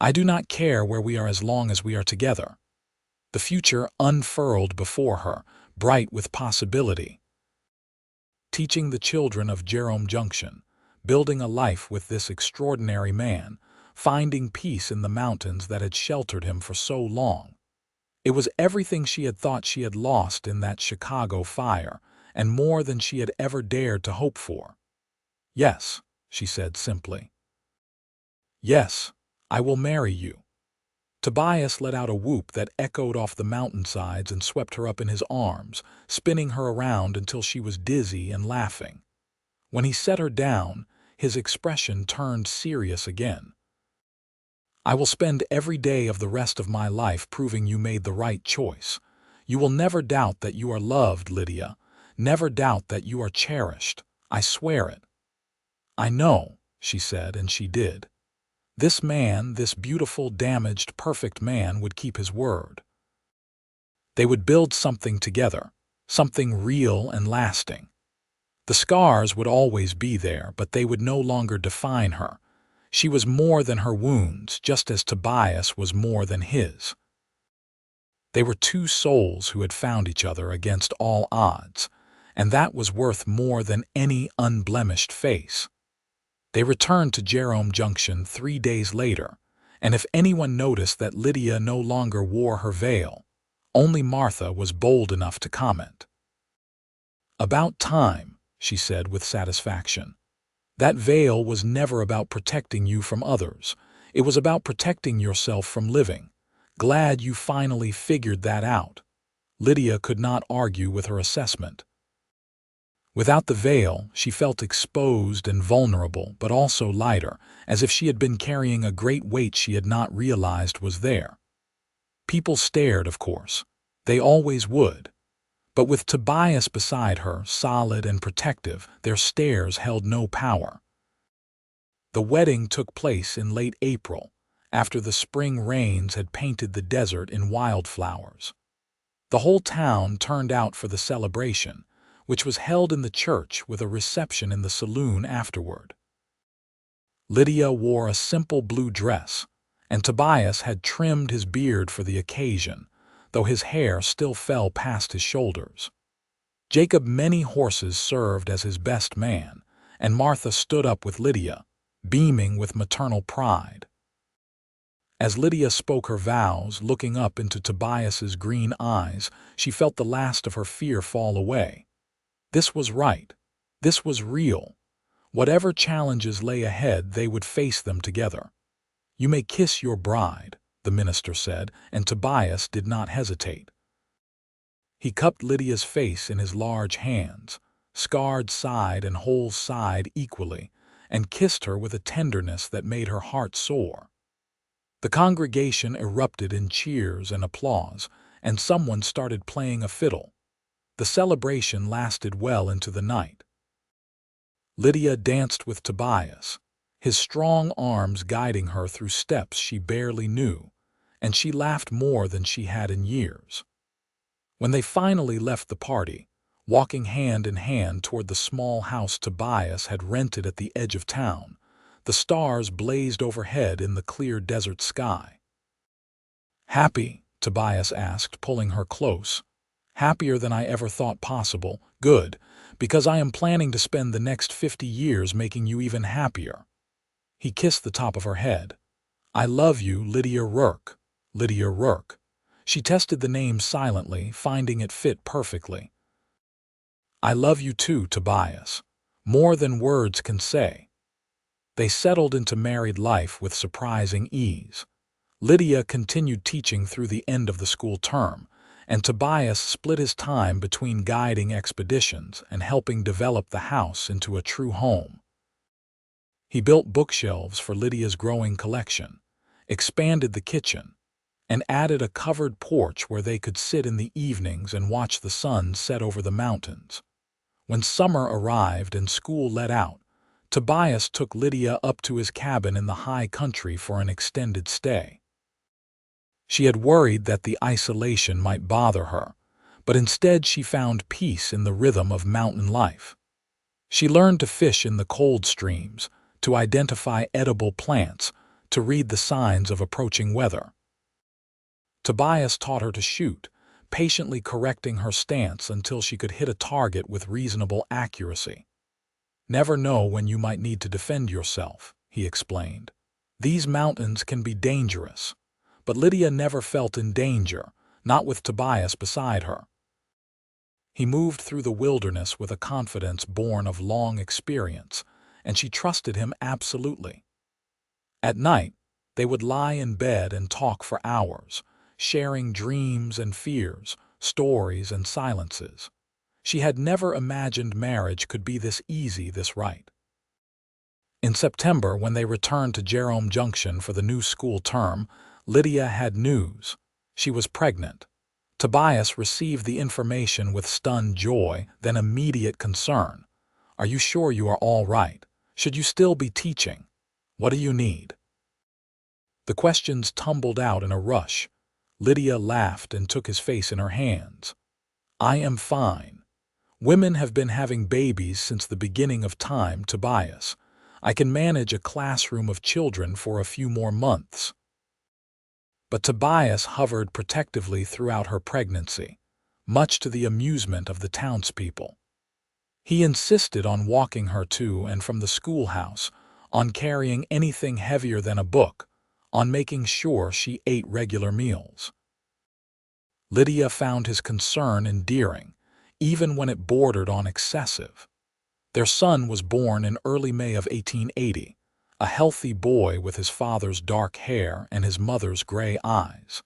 I do not care where we are as long as we are together. The future unfurled before her, bright with possibility. Teaching the children of Jerome Junction, building a life with this extraordinary man, finding peace in the mountains that had sheltered him for so long. It was everything she had thought she had lost in that Chicago fire, and more than she had ever dared to hope for. "Yes," she said simply. "Yes, I will marry you." Tobias let out a whoop that echoed off the mountainsides and swept her up in his arms, spinning her around until she was dizzy and laughing. When he set her down, his expression turned serious again. "I will spend every day of the rest of my life proving you made the right choice. You will never doubt that you are loved, Lydia. Never doubt that you are cherished. I swear it." "I know," she said, and she did. This man, this beautiful, damaged, perfect man, would keep his word. They would build something together, something real and lasting. The scars would always be there, but they would no longer define her. She was more than her wounds, just as Tobias was more than his. They were two souls who had found each other against all odds, and that was worth more than any unblemished face. They returned to Jerome Junction 3 days later, and if anyone noticed that Lydia no longer wore her veil, only Martha was bold enough to comment. "About time," she said with satisfaction. "That veil was never about protecting you from others. It was about protecting yourself from living. Glad you finally figured that out." Lydia could not argue with her assessment. Without the veil, she felt exposed and vulnerable, but also lighter, as if she had been carrying a great weight she had not realized was there. People stared, of course. They always would. But with Tobias beside her, solid and protective, their stares held no power. The wedding took place in late April, after the spring rains had painted the desert in wildflowers. The whole town turned out for the celebration, which was held in the church with a reception in the saloon afterward. Lydia wore a simple blue dress, and Tobias had trimmed his beard for the occasion, though his hair still fell past his shoulders. Jacob Many Horses served as his best man, and Martha stood up with Lydia, beaming with maternal pride. As Lydia spoke her vows, looking up into Tobias's green eyes, she felt the last of her fear fall away. This was right. This was real. Whatever challenges lay ahead, they would face them together. "You may kiss your bride," the minister said, and Tobias did not hesitate. He cupped Lydia's face in his large hands, scarred side and whole side equally, and kissed her with a tenderness that made her heart soar. The congregation erupted in cheers and applause, and someone started playing a fiddle. The celebration lasted well into the night. Lydia danced with Tobias, his strong arms guiding her through steps she barely knew, and she laughed more than she had in years. When they finally left the party, walking hand in hand toward the small house Tobias had rented at the edge of town, the stars blazed overhead in the clear desert sky. "Happy?" Tobias asked, pulling her close. "Happier than I ever thought possible. Good, because I am planning to spend the next 50 years making you even happier." He kissed the top of her head. "I love you, Lydia Rourke." Lydia Rourke. She tested the name silently, finding it fit perfectly. "I love you too, Tobias. More than words can say." They settled into married life with surprising ease. Lydia continued teaching through the end of the school term, and Tobias split his time between guiding expeditions and helping develop the house into a true home. He built bookshelves for Lydia's growing collection, expanded the kitchen, and added a covered porch where they could sit in the evenings and watch the sun set over the mountains. When summer arrived and school let out, Tobias took Lydia up to his cabin in the high country for an extended stay. She had worried that the isolation might bother her, but instead she found peace in the rhythm of mountain life. She learned to fish in the cold streams, to identify edible plants, to read the signs of approaching weather. Tobias taught her to shoot, patiently correcting her stance until she could hit a target with reasonable accuracy. "Never know when you might need to defend yourself," he explained. These mountains can be dangerous. But Lydia never felt in danger, not with Tobias beside her. He moved through the wilderness with a confidence born of long experience, and she trusted him absolutely. At night, they would lie in bed and talk for hours, sharing dreams and fears, stories and silences. She had never imagined marriage could be this easy, this right. In September, when they returned to Jerome Junction for the new school term, Lydia had news. She was pregnant. Tobias received the information with stunned joy, then immediate concern. "Are you sure you are all right? Should you still be teaching? What do you need?" The questions tumbled out in a rush. Lydia laughed and took his face in her hands. "I am fine. Women have been having babies since the beginning of time, Tobias. I can manage a classroom of children for a few more months." But Tobias hovered protectively throughout her pregnancy, much to the amusement of the townspeople. He insisted on walking her to and from the schoolhouse, on carrying anything heavier than a book, on making sure she ate regular meals. Lydia found his concern endearing, even when it bordered on excessive. Their son was born in early May of 1880, a healthy boy with his father's dark hair and his mother's gray eyes.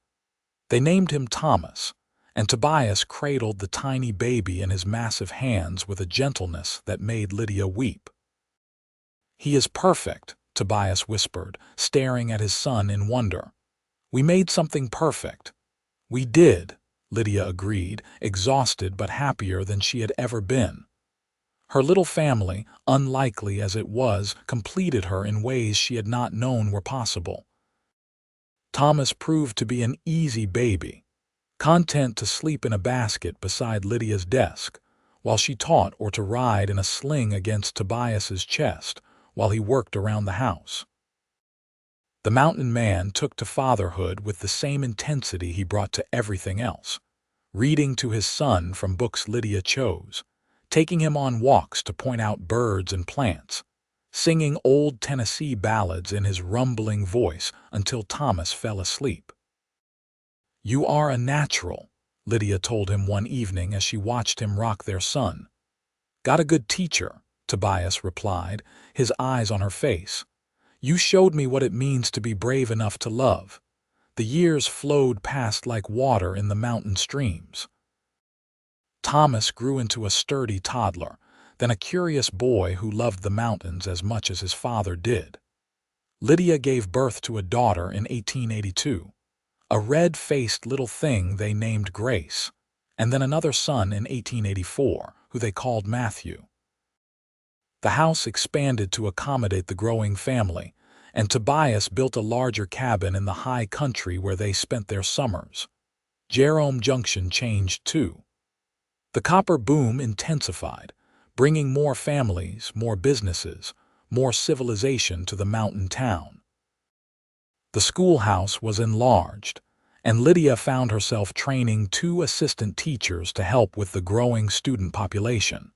They named him Thomas, and Tobias cradled the tiny baby in his massive hands with a gentleness that made Lydia weep. "He is perfect," Tobias whispered, staring at his son in wonder. "We made something perfect." "We did," Lydia agreed, exhausted but happier than she had ever been. Her little family, unlikely as it was, completed her in ways she had not known were possible. Thomas proved to be an easy baby, content to sleep in a basket beside Lydia's desk, while she taught, or to ride in a sling against Tobias's chest while he worked around the house. The mountain man took to fatherhood with the same intensity he brought to everything else, reading to his son from books Lydia chose, taking him on walks to point out birds and plants, singing old Tennessee ballads in his rumbling voice until Thomas fell asleep. "You are a natural," Lydia told him one evening as she watched him rock their son. "Got a good teacher," Tobias replied, his eyes on her face. "You showed me what it means to be brave enough to love." The years flowed past like water in the mountain streams. Thomas grew into a sturdy toddler, then a curious boy who loved the mountains as much as his father did. Lydia gave birth to a daughter in 1882, a red-faced little thing they named Grace, and then another son in 1884, who they called Matthew. The house expanded to accommodate the growing family, and Tobias built a larger cabin in the high country where they spent their summers. Jerome Junction changed too. The copper boom intensified, bringing more families, more businesses, more civilization to the mountain town. The schoolhouse was enlarged, and Lydia found herself training 2 assistant teachers to help with the growing student population.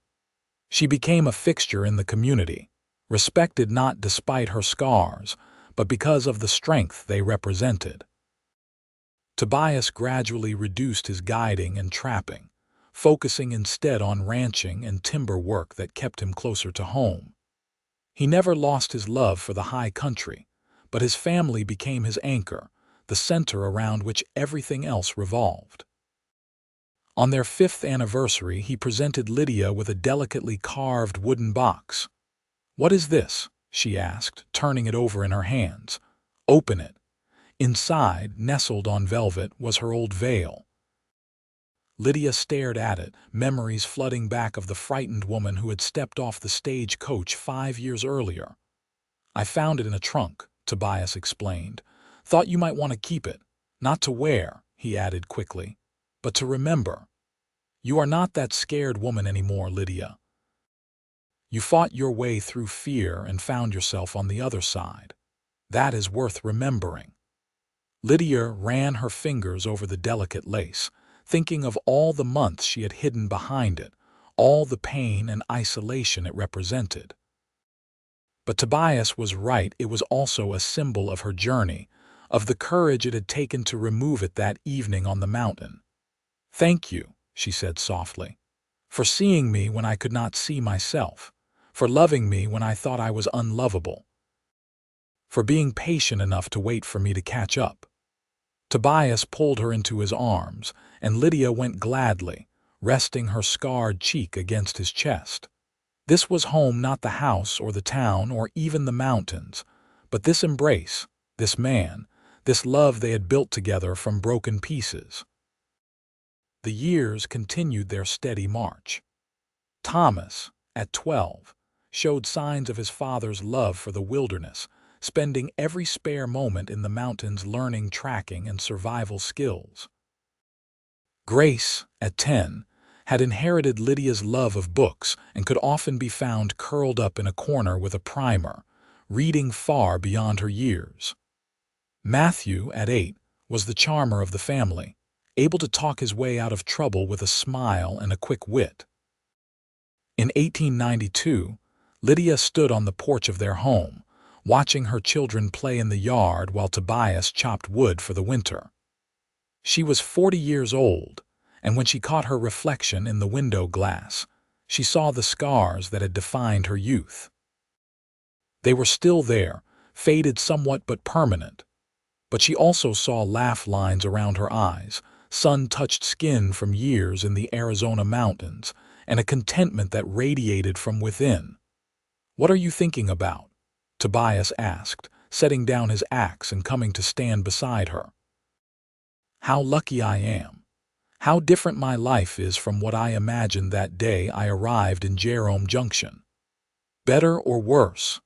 She became a fixture in the community, respected not despite her scars, but because of the strength they represented. Tobias gradually reduced his guiding and trapping, focusing instead on ranching and timber work that kept him closer to home. He never lost his love for the high country, but his family became his anchor, the center around which everything else revolved. On their 5th anniversary, he presented Lydia with a delicately carved wooden box. "What is this?" she asked, turning it over in her hands. "Open it." Inside, nestled on velvet, was her old veil. Lydia stared at it, memories flooding back of the frightened woman who had stepped off the stagecoach 5 years earlier. "I found it in a trunk," Tobias explained. "Thought you might want to keep it. Not to wear," he added quickly, "but to remember. You are not that scared woman anymore, Lydia. You fought your way through fear and found yourself on the other side. That is worth remembering." Lydia ran her fingers over the delicate lace, thinking of all the months she had hidden behind it, all the pain and isolation it represented. But Tobias was right, it was also a symbol of her journey, of the courage it had taken to remove it that evening on the mountain. "Thank you," she said softly, "for seeing me when I could not see myself, for loving me when I thought I was unlovable, for being patient enough to wait for me to catch up." Tobias pulled her into his arms, and Lydia went gladly, resting her scarred cheek against his chest. This was home, not the house or the town or even the mountains, but this embrace, this man, this love they had built together from broken pieces. The years continued their steady march. Thomas, at 12, showed signs of his father's love for the wilderness, spending every spare moment in the mountains learning tracking and survival skills. Grace, at 10, had inherited Lydia's love of books and could often be found curled up in a corner with a primer, reading far beyond her years. Matthew, at 8, was the charmer of the family, able to talk his way out of trouble with a smile and a quick wit. In 1892, Lydia stood on the porch of their home, watching her children play in the yard while Tobias chopped wood for the winter. She was 40 years old, and when she caught her reflection in the window glass, she saw the scars that had defined her youth. They were still there, faded somewhat but permanent. But she also saw laugh lines around her eyes, sun-touched skin from years in the Arizona mountains, and a contentment that radiated from within. "What are you thinking about?" Tobias asked, setting down his axe and coming to stand beside her. "How lucky I am. How different my life is from what I imagined that day I arrived in Jerome Junction." "Better or worse?"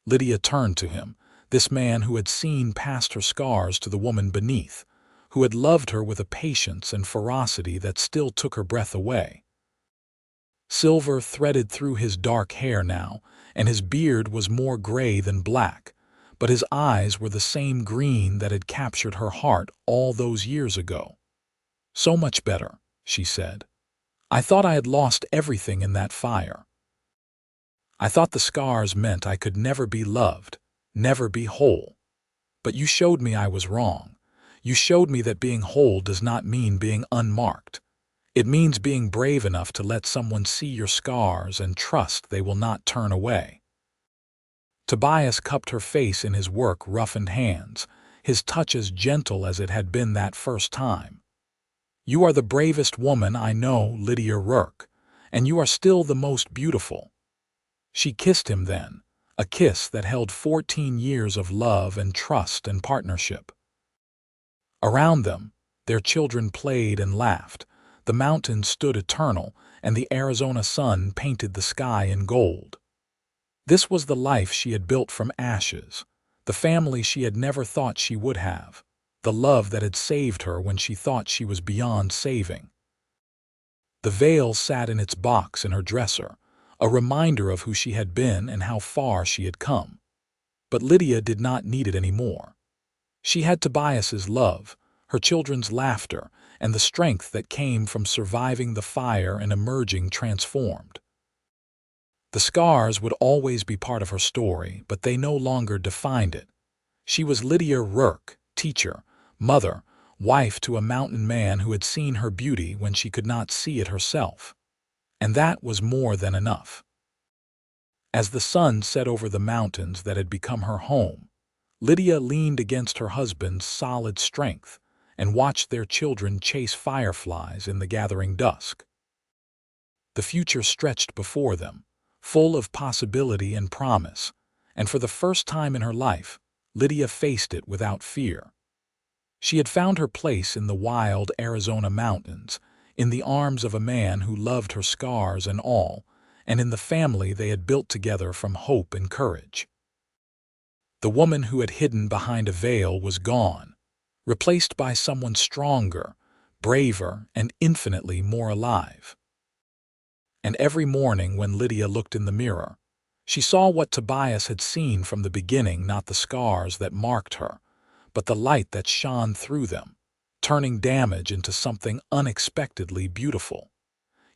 Lydia turned to him, this man who had seen past her scars to the woman beneath, who had loved her with a patience and ferocity that still took her breath away. Silver threaded through his dark hair now, and his beard was more gray than black, but his eyes were the same green that had captured her heart all those years ago. "So much better," she said. "I thought I had lost everything in that fire. I thought the scars meant I could never be loved, never be whole. But you showed me I was wrong. You showed me that being whole does not mean being unmarked. It means being brave enough to let someone see your scars and trust they will not turn away." Tobias cupped her face in his work-roughened hands, his touch as gentle as it had been that first time. "You are the bravest woman I know, Lydia Rourke, and you are still the most beautiful." She kissed him then, a kiss that held 14 years of love and trust and partnership. Around them, their children played and laughed, the mountains stood eternal, and the Arizona sun painted the sky in gold. This was the life she had built from ashes, the family she had never thought she would have, the love that had saved her when she thought she was beyond saving. The veil sat in its box in her dresser, a reminder of who she had been and how far she had come. But Lydia did not need it anymore. She had Tobias's love, her children's laughter, and the strength that came from surviving the fire and emerging transformed. The scars would always be part of her story, but they no longer defined it. She was Lydia Rourke, teacher, mother, wife to a mountain man who had seen her beauty when she could not see it herself. And that was more than enough. As the sun set over the mountains that had become her home, Lydia leaned against her husband's solid strength and watched their children chase fireflies in the gathering dusk. The future stretched before them, full of possibility and promise, and for the first time in her life, Lydia faced it without fear. She had found her place in the wild Arizona mountains, in the arms of a man who loved her scars and all, and in the family they had built together from hope and courage. The woman who had hidden behind a veil was gone, replaced by someone stronger, braver, and infinitely more alive. And every morning when Lydia looked in the mirror, she saw what Tobias had seen from the beginning, not the scars that marked her, but the light that shone through them, turning damage into something unexpectedly beautiful.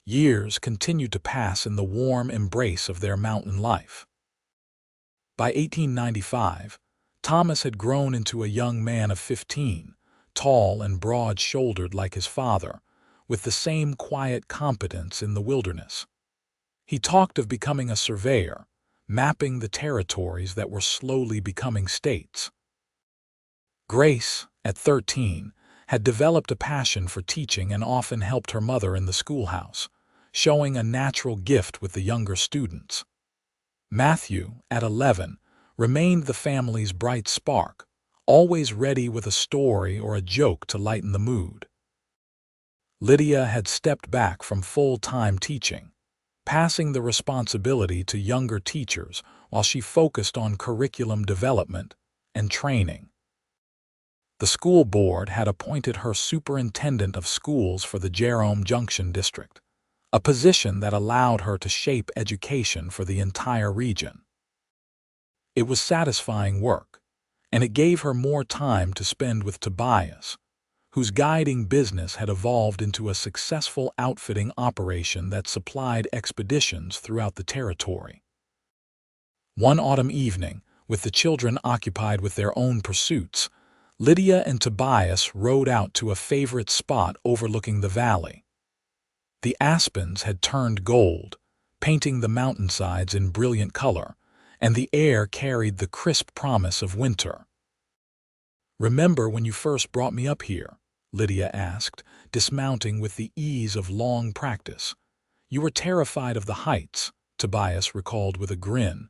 Years continued to pass in the warm embrace of their mountain life. By 1895, Thomas had grown into a young man of 15, tall and broad-shouldered like his father, with the same quiet competence in the wilderness. He talked of becoming a surveyor, mapping the territories that were slowly becoming states. Grace, at 13, had developed a passion for teaching and often helped her mother in the schoolhouse, showing a natural gift with the younger students. Matthew, at 11, remained the family's bright spark, always ready with a story or a joke to lighten the mood. Lydia had stepped back from full-time teaching, passing the responsibility to younger teachers while she focused on curriculum development and training. The school board had appointed her superintendent of schools for the Jerome Junction district, a position that allowed her to shape education for the entire region. It was satisfying work, and it gave her more time to spend with Tobias, whose guiding business had evolved into a successful outfitting operation that supplied expeditions throughout the territory. One autumn evening, with the children occupied with their own pursuits, Lydia and Tobias rode out to a favorite spot overlooking the valley. The aspens had turned gold, painting the mountainsides in brilliant color, and the air carried the crisp promise of winter. "Remember when you first brought me up here?" Lydia asked, dismounting with the ease of long practice. "You were terrified of the heights," Tobias recalled with a grin.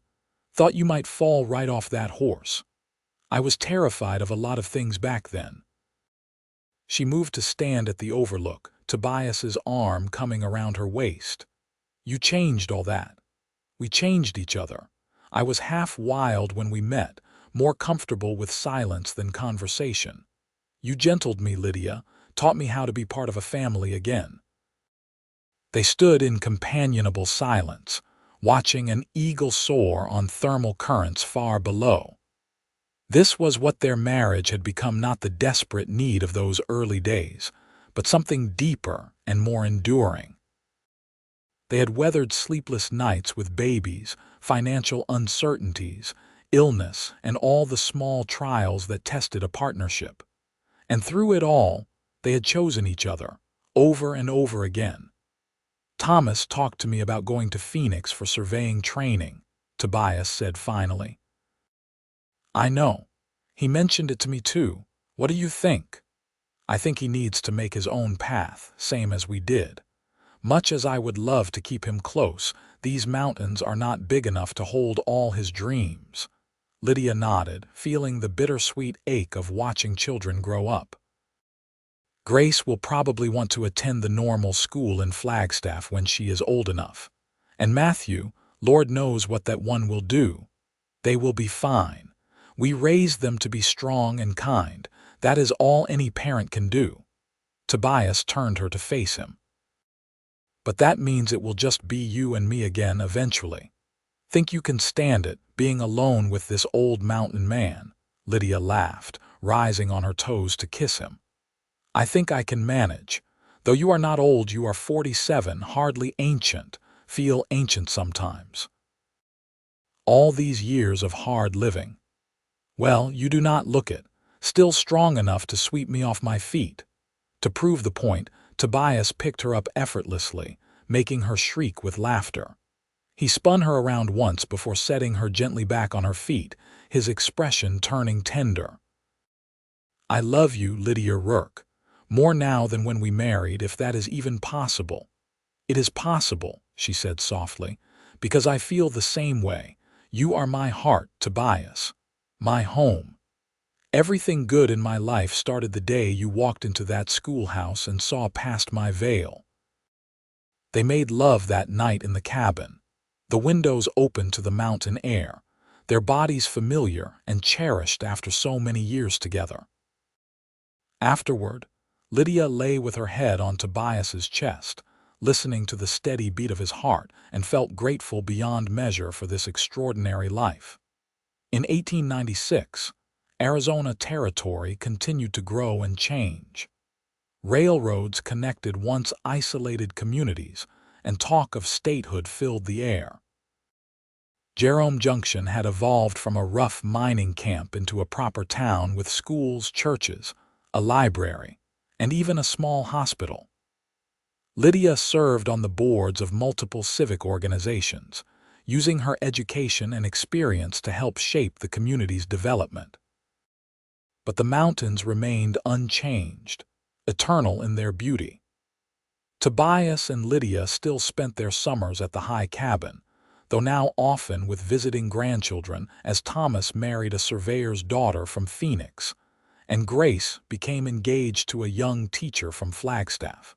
"Thought you might fall right off that horse. I was terrified of a lot of things back then." She moved to stand at the overlook, Tobias's arm coming around her waist. "You changed all that. We changed each other. I was half wild when we met, more comfortable with silence than conversation. You gentled me, Lydia, taught me how to be part of a family again." They stood in companionable silence, watching an eagle soar on thermal currents far below. This was what their marriage had become, not the desperate need of those early days, but something deeper and more enduring. They had weathered sleepless nights with babies, financial uncertainties, illness, and all the small trials that tested a partnership. And through it all, they had chosen each other, over and over again. "Thomas talked to me about going to Phoenix for surveying training," Tobias said finally. "I know. He mentioned it to me too. What do you think?" "I think he needs to make his own path, same as we did. Much as I would love to keep him close, these mountains are not big enough to hold all his dreams." Lydia nodded, feeling the bittersweet ache of watching children grow up. "Grace will probably want to attend the normal school in Flagstaff when she is old enough. And Matthew, Lord knows what that one will do. They will be fine. We raised them to be strong and kind. That is all any parent can do." Tobias turned her to face him. "But that means it will just be you and me again eventually. Think you can stand it, being alone with this old mountain man?" Lydia laughed, rising on her toes to kiss him. "I think I can manage. Though you are not old, you are 47, hardly ancient. Feel ancient sometimes. All these years of hard living. Well, you do not look it. Still strong enough to sweep me off my feet." To prove the point, Tobias picked her up effortlessly, making her shriek with laughter. He spun her around once before setting her gently back on her feet, his expression turning tender. "I love you, Lydia Rourke, more now than when we married, if that is even possible." "It is possible," she said softly, "because I feel the same way. You are my heart, Tobias. My home. Everything good in my life started the day you walked into that schoolhouse and saw past my veil." They made love that night in the cabin, the windows open to the mountain air, their bodies familiar and cherished after so many years together. Afterward, Lydia lay with her head on Tobias's chest, listening to the steady beat of his heart, and felt grateful beyond measure for this extraordinary life. In 1896, Arizona Territory continued to grow and change. Railroads connected once isolated communities, and talk of statehood filled the air. Jerome Junction had evolved from a rough mining camp into a proper town with schools, churches, a library, and even a small hospital. Lydia served on the boards of multiple civic organizations, using her education and experience to help shape the community's development. But the mountains remained unchanged, eternal in their beauty. Tobias and Lydia still spent their summers at the high cabin, though now often with visiting grandchildren, as Thomas married a surveyor's daughter from Phoenix, and Grace became engaged to a young teacher from Flagstaff.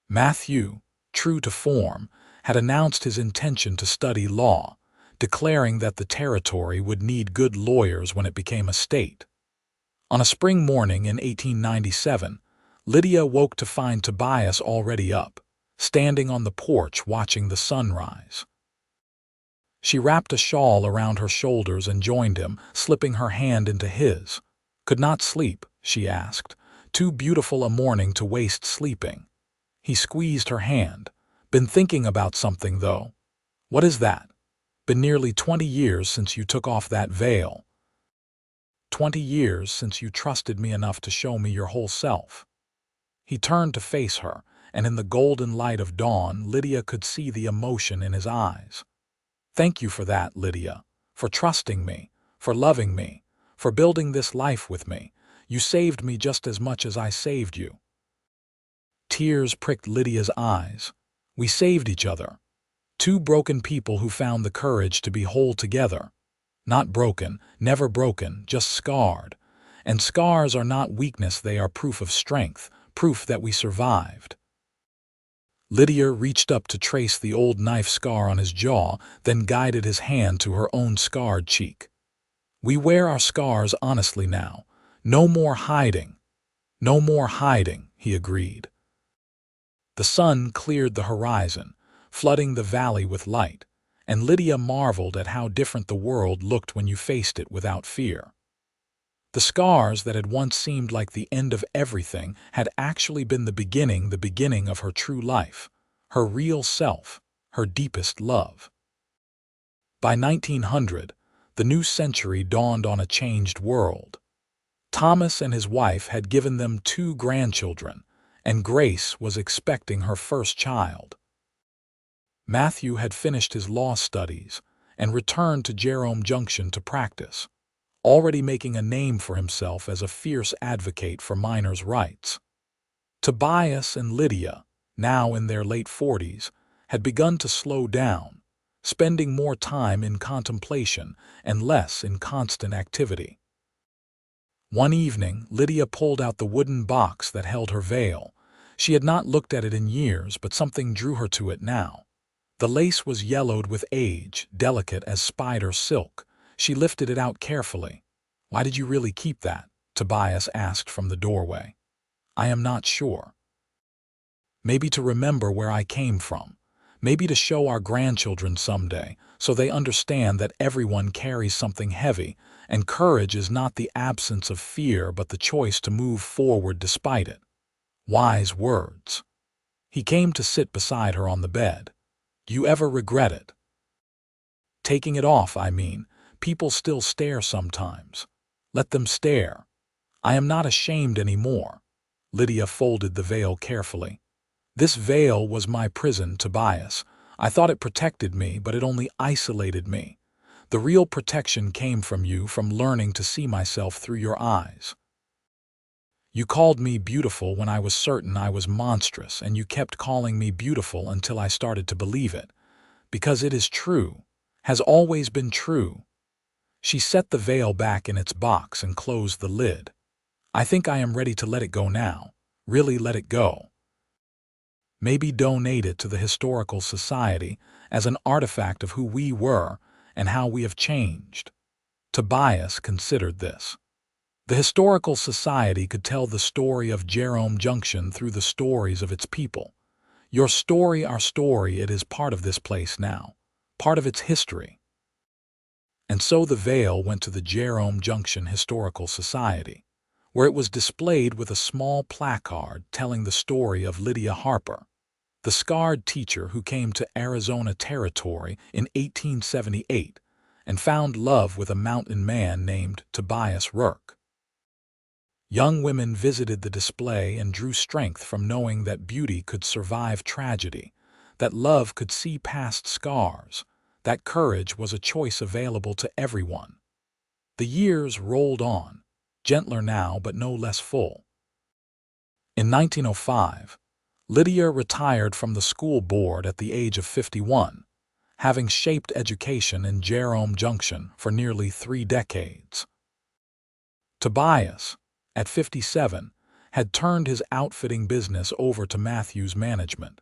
Matthew, true to form, had announced his intention to study law, declaring that the territory would need good lawyers when it became a state. On a spring morning in 1897, Lydia woke to find Tobias already up, standing on the porch watching the sunrise. She wrapped a shawl around her shoulders and joined him, slipping her hand into his. "Could not sleep?" she asked. "Too beautiful a morning to waste sleeping." He squeezed her hand. "Been thinking about something, though." "What is that?" "Been nearly 20 years since you took off that veil. 20 years since you trusted me enough to show me your whole self." He turned to face her, and in the golden light of dawn, Lydia could see the emotion in his eyes. "Thank you for that, Lydia, for trusting me, for loving me, for building this life with me. You saved me just as much as I saved you." Tears pricked Lydia's eyes. "We saved each other. Two broken people who found the courage to be whole together. Not broken, never broken, just scarred. And scars are not weakness, they are proof of strength, proof that we survived." Lydia reached up to trace the old knife scar on his jaw, then guided his hand to her own scarred cheek. "We wear our scars honestly now. No more hiding." "No more hiding," he agreed. The sun cleared the horizon, flooding the valley with light, and Lydia marveled at how different the world looked when you faced it without fear. The scars that had once seemed like the end of everything had actually been the beginning of her true life, her real self, her deepest love. By 1900, the new century dawned on a changed world. Thomas and his wife had given them 2 grandchildren, and Grace was expecting her first child. Matthew had finished his law studies and returned to Jerome Junction to practice, already making a name for himself as a fierce advocate for minors' rights. Tobias and Lydia, now in their late 40s, had begun to slow down, spending more time in contemplation and less in constant activity. One evening, Lydia pulled out the wooden box that held her veil. She had not looked at it in years, but something drew her to it now. The lace was yellowed with age, delicate as spider silk. She lifted it out carefully. "Why did you really keep that?" Tobias asked from the doorway. "I am not sure. Maybe to remember where I came from. Maybe to show our grandchildren someday, so they understand that everyone carries something heavy, and courage is not the absence of fear but the choice to move forward despite it." Wise words. He came to sit beside her on the bed. "Do you ever regret it?" "Taking it off, I mean. People still stare sometimes. Let them stare. I am not ashamed anymore." Lydia folded the veil carefully. "This veil was my prison, Tobias. I thought it protected me, but it only isolated me. The real protection came from you, from learning to see myself through your eyes. You called me beautiful when I was certain I was monstrous, and you kept calling me beautiful until I started to believe it. Because it is true, has always been true." She set the veil back in its box and closed the lid. "I think I am ready to let it go now. Really let it go. Maybe donate it to the Historical Society as an artifact of who we were and how we have changed." Tobias considered this. The Historical Society could tell the story of Jerome Junction through the stories of its people. Your story, our story, it is part of this place now, part of its history. And so the veil went to the Jerome Junction Historical Society, where it was displayed with a small placard telling the story of Lydia Harper. the scarred teacher who came to Arizona Territory in 1878 and found love with a mountain man named Tobias Rourke. Young women visited the display and drew strength from knowing that beauty could survive tragedy, that love could see past scars, that courage was a choice available to everyone. The years rolled on, gentler now but no less full. In 1905, Lydia retired from the school board at the age of 51, having shaped education in Jerome Junction for nearly 3 decades. Tobias, at 57, had turned his outfitting business over to Matthew's management,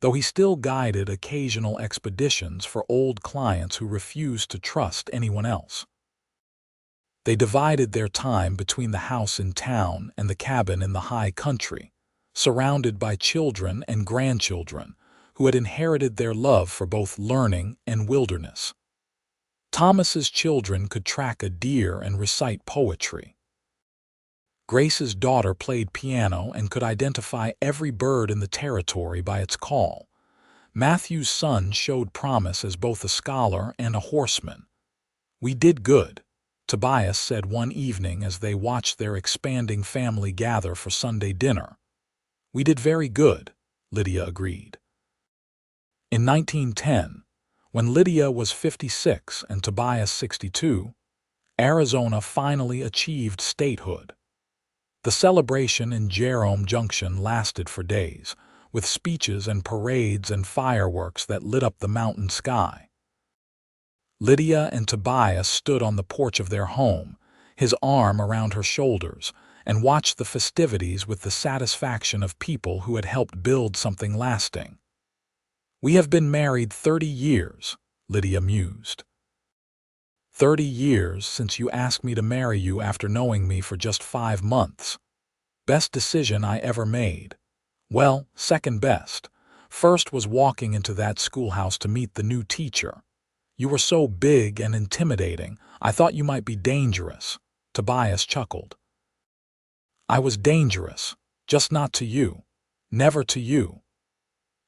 though he still guided occasional expeditions for old clients who refused to trust anyone else. They divided their time between the house in town and the cabin in the high country, surrounded by children and grandchildren who had inherited their love for both learning and wilderness. Thomas's children could track a deer and recite poetry. Grace's daughter played piano and could identify every bird in the territory by its call. Matthew's son showed promise as both a scholar and a horseman. "We did good," Tobias said one evening as they watched their expanding family gather for Sunday dinner. "We did very good," Lydia agreed. In 1910, when Lydia was 56 and Tobias 62, Arizona finally achieved statehood. The celebration in Jerome Junction lasted for days, with speeches and parades and fireworks that lit up the mountain sky. Lydia and Tobias stood on the porch of their home, his arm around her shoulders, and watched the festivities with the satisfaction of people who had helped build something lasting. "We have been married 30 years, Lydia mused. 30 years since you asked me to marry you after knowing me for just 5 months. Best decision I ever made. Well, second best. First was walking into that schoolhouse to meet the new teacher. You were so big and intimidating, I thought you might be dangerous," Tobias chuckled. "I was dangerous, just not to you. Never to you."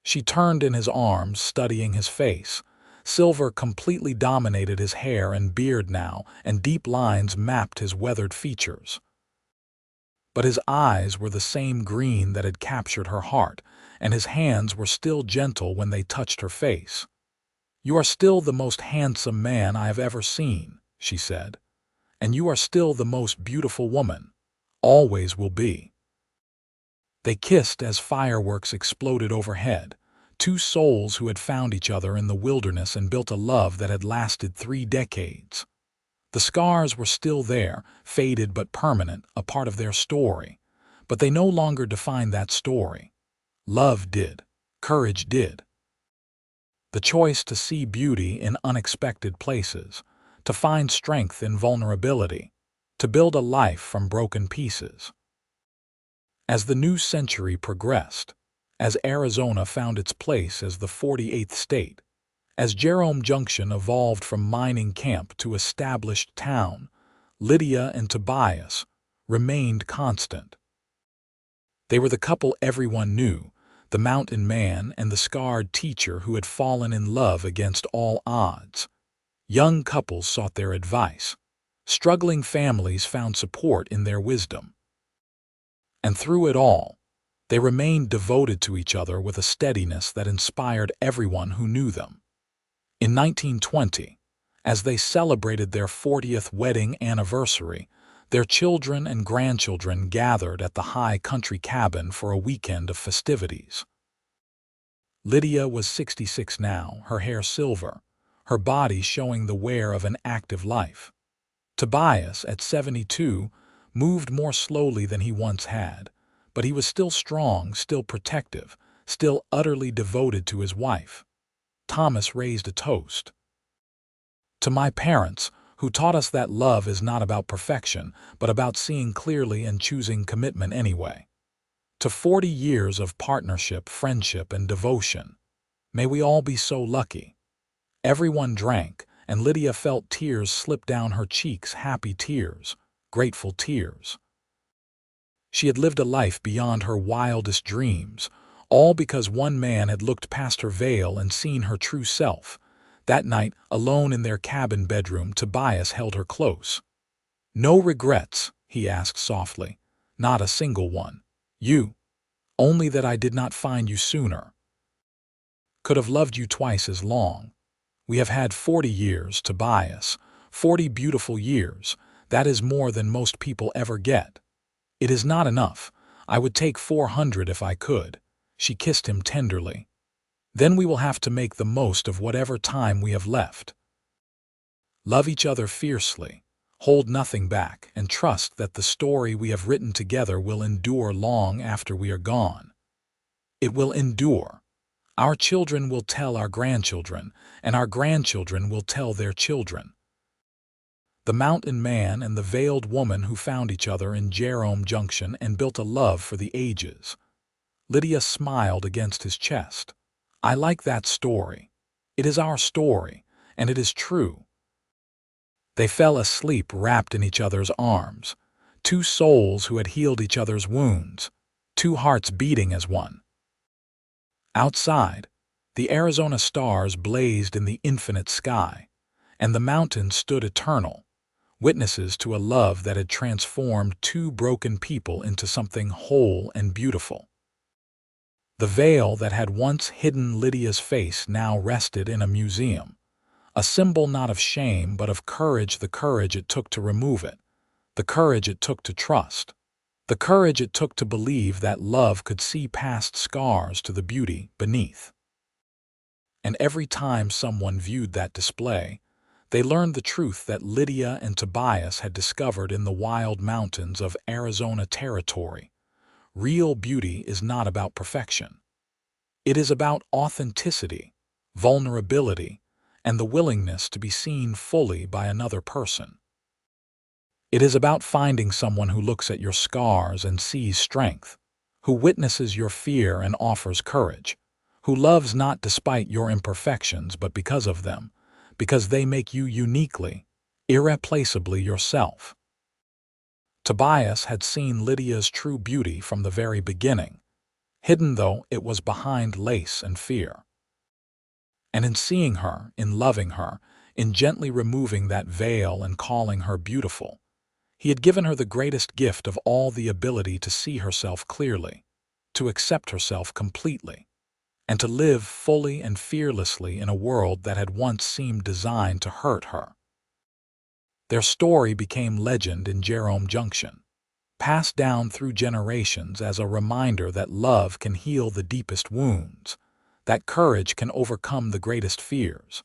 She turned in his arms, studying his face. Silver completely dominated his hair and beard now, and deep lines mapped his weathered features. But his eyes were the same green that had captured her heart, and his hands were still gentle when they touched her face. "You are still the most handsome man I have ever seen," she said. "And you are still the most beautiful woman. Always will be." They kissed as fireworks exploded overhead, two souls who had found each other in the wilderness and built a love that had lasted 3 decades. The scars were still there, faded but permanent, a part of their story. But they no longer defined that story. Love did. Courage did. The choice to see beauty in unexpected places, to find strength in vulnerability, to build a life from broken pieces. As the new century progressed, as Arizona found its place as the 48th state, as Jerome Junction evolved from mining camp to established town, Lydia and Tobias remained constant. They were the couple everyone knew, the mountain man and the scarred teacher who had fallen in love against all odds. Young couples sought their advice. Struggling families found support in their wisdom. And through it all, they remained devoted to each other with a steadiness that inspired everyone who knew them. In 1920, as they celebrated their 40th wedding anniversary, their children and grandchildren gathered at the high country cabin for a weekend of festivities. Lydia was 66 now, her hair silver, her body showing the wear of an active life. Tobias, at 72, moved more slowly than he once had, but he was still strong, still protective, still utterly devoted to his wife. Thomas raised a toast. "To my parents, who taught us that love is not about perfection, but about seeing clearly and choosing commitment anyway. To 40 years of partnership, friendship, and devotion. May we all be so lucky." Everyone drank, and Lydia felt tears slip down her cheeks, happy tears, grateful tears. She had lived a life beyond her wildest dreams, All because one man had looked past her veil and seen her true self. That night, alone in their cabin bedroom, Tobias held her close. "No regrets?" he asked softly. "Not a single one. You? Only that I did not find you sooner. Could have loved you twice as long. We have had 40 years, Tobias. 40 beautiful years. That is more than most people ever get. It is not enough. I would take 400 if I could." She kissed him tenderly. "Then we will have to make the most of whatever time we have left. Love each other fiercely. Hold nothing back, and trust that the story we have written together will endure long after we are gone. It will endure. Our children will tell our grandchildren, and our grandchildren will tell their children." The mountain man and the veiled woman who found each other in Jerome Junction and built a love for the ages. Lydia smiled against his chest. "I like that story. It is our story, and it is true." They fell asleep wrapped in each other's arms, two souls who had healed each other's wounds, two hearts beating as one. Outside, the Arizona stars blazed in the infinite sky, and the mountains stood eternal, witnesses to a love that had transformed two broken people into something whole and beautiful. The veil that had once hidden Lydia's face now rested in a museum, a symbol not of shame but of courage, the courage it took to remove it, the courage it took to trust, the courage it took to believe that love could see past scars to the beauty beneath. And every time someone viewed that display, they learned the truth that Lydia and Tobias had discovered in the wild mountains of Arizona territory. Real beauty is not about perfection. It is about authenticity, vulnerability, and the willingness to be seen fully by another person. It is about finding someone who looks at your scars and sees strength, who witnesses your fear and offers courage, who loves not despite your imperfections but because of them, because they make you uniquely, irreplaceably yourself. Tobias had seen Lydia's true beauty from the very beginning, hidden though it was behind lace and fear. And in seeing her, in loving her, in gently removing that veil and calling her beautiful, he had given her the greatest gift of all, the ability to see herself clearly, to accept herself completely, and to live fully and fearlessly in a world that had once seemed designed to hurt her. Their story became legend in Jerome Junction, passed down through generations as a reminder that love can heal the deepest wounds, that courage can overcome the greatest fears,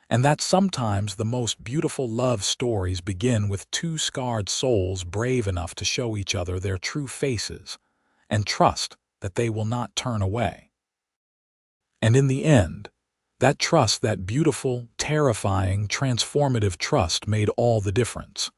and that sometimes the most beautiful love stories begin with two scarred souls brave enough to show each other their true faces and trust that they will not turn away. And in the end, that trust, that beautiful, terrifying, transformative trust, made all the difference.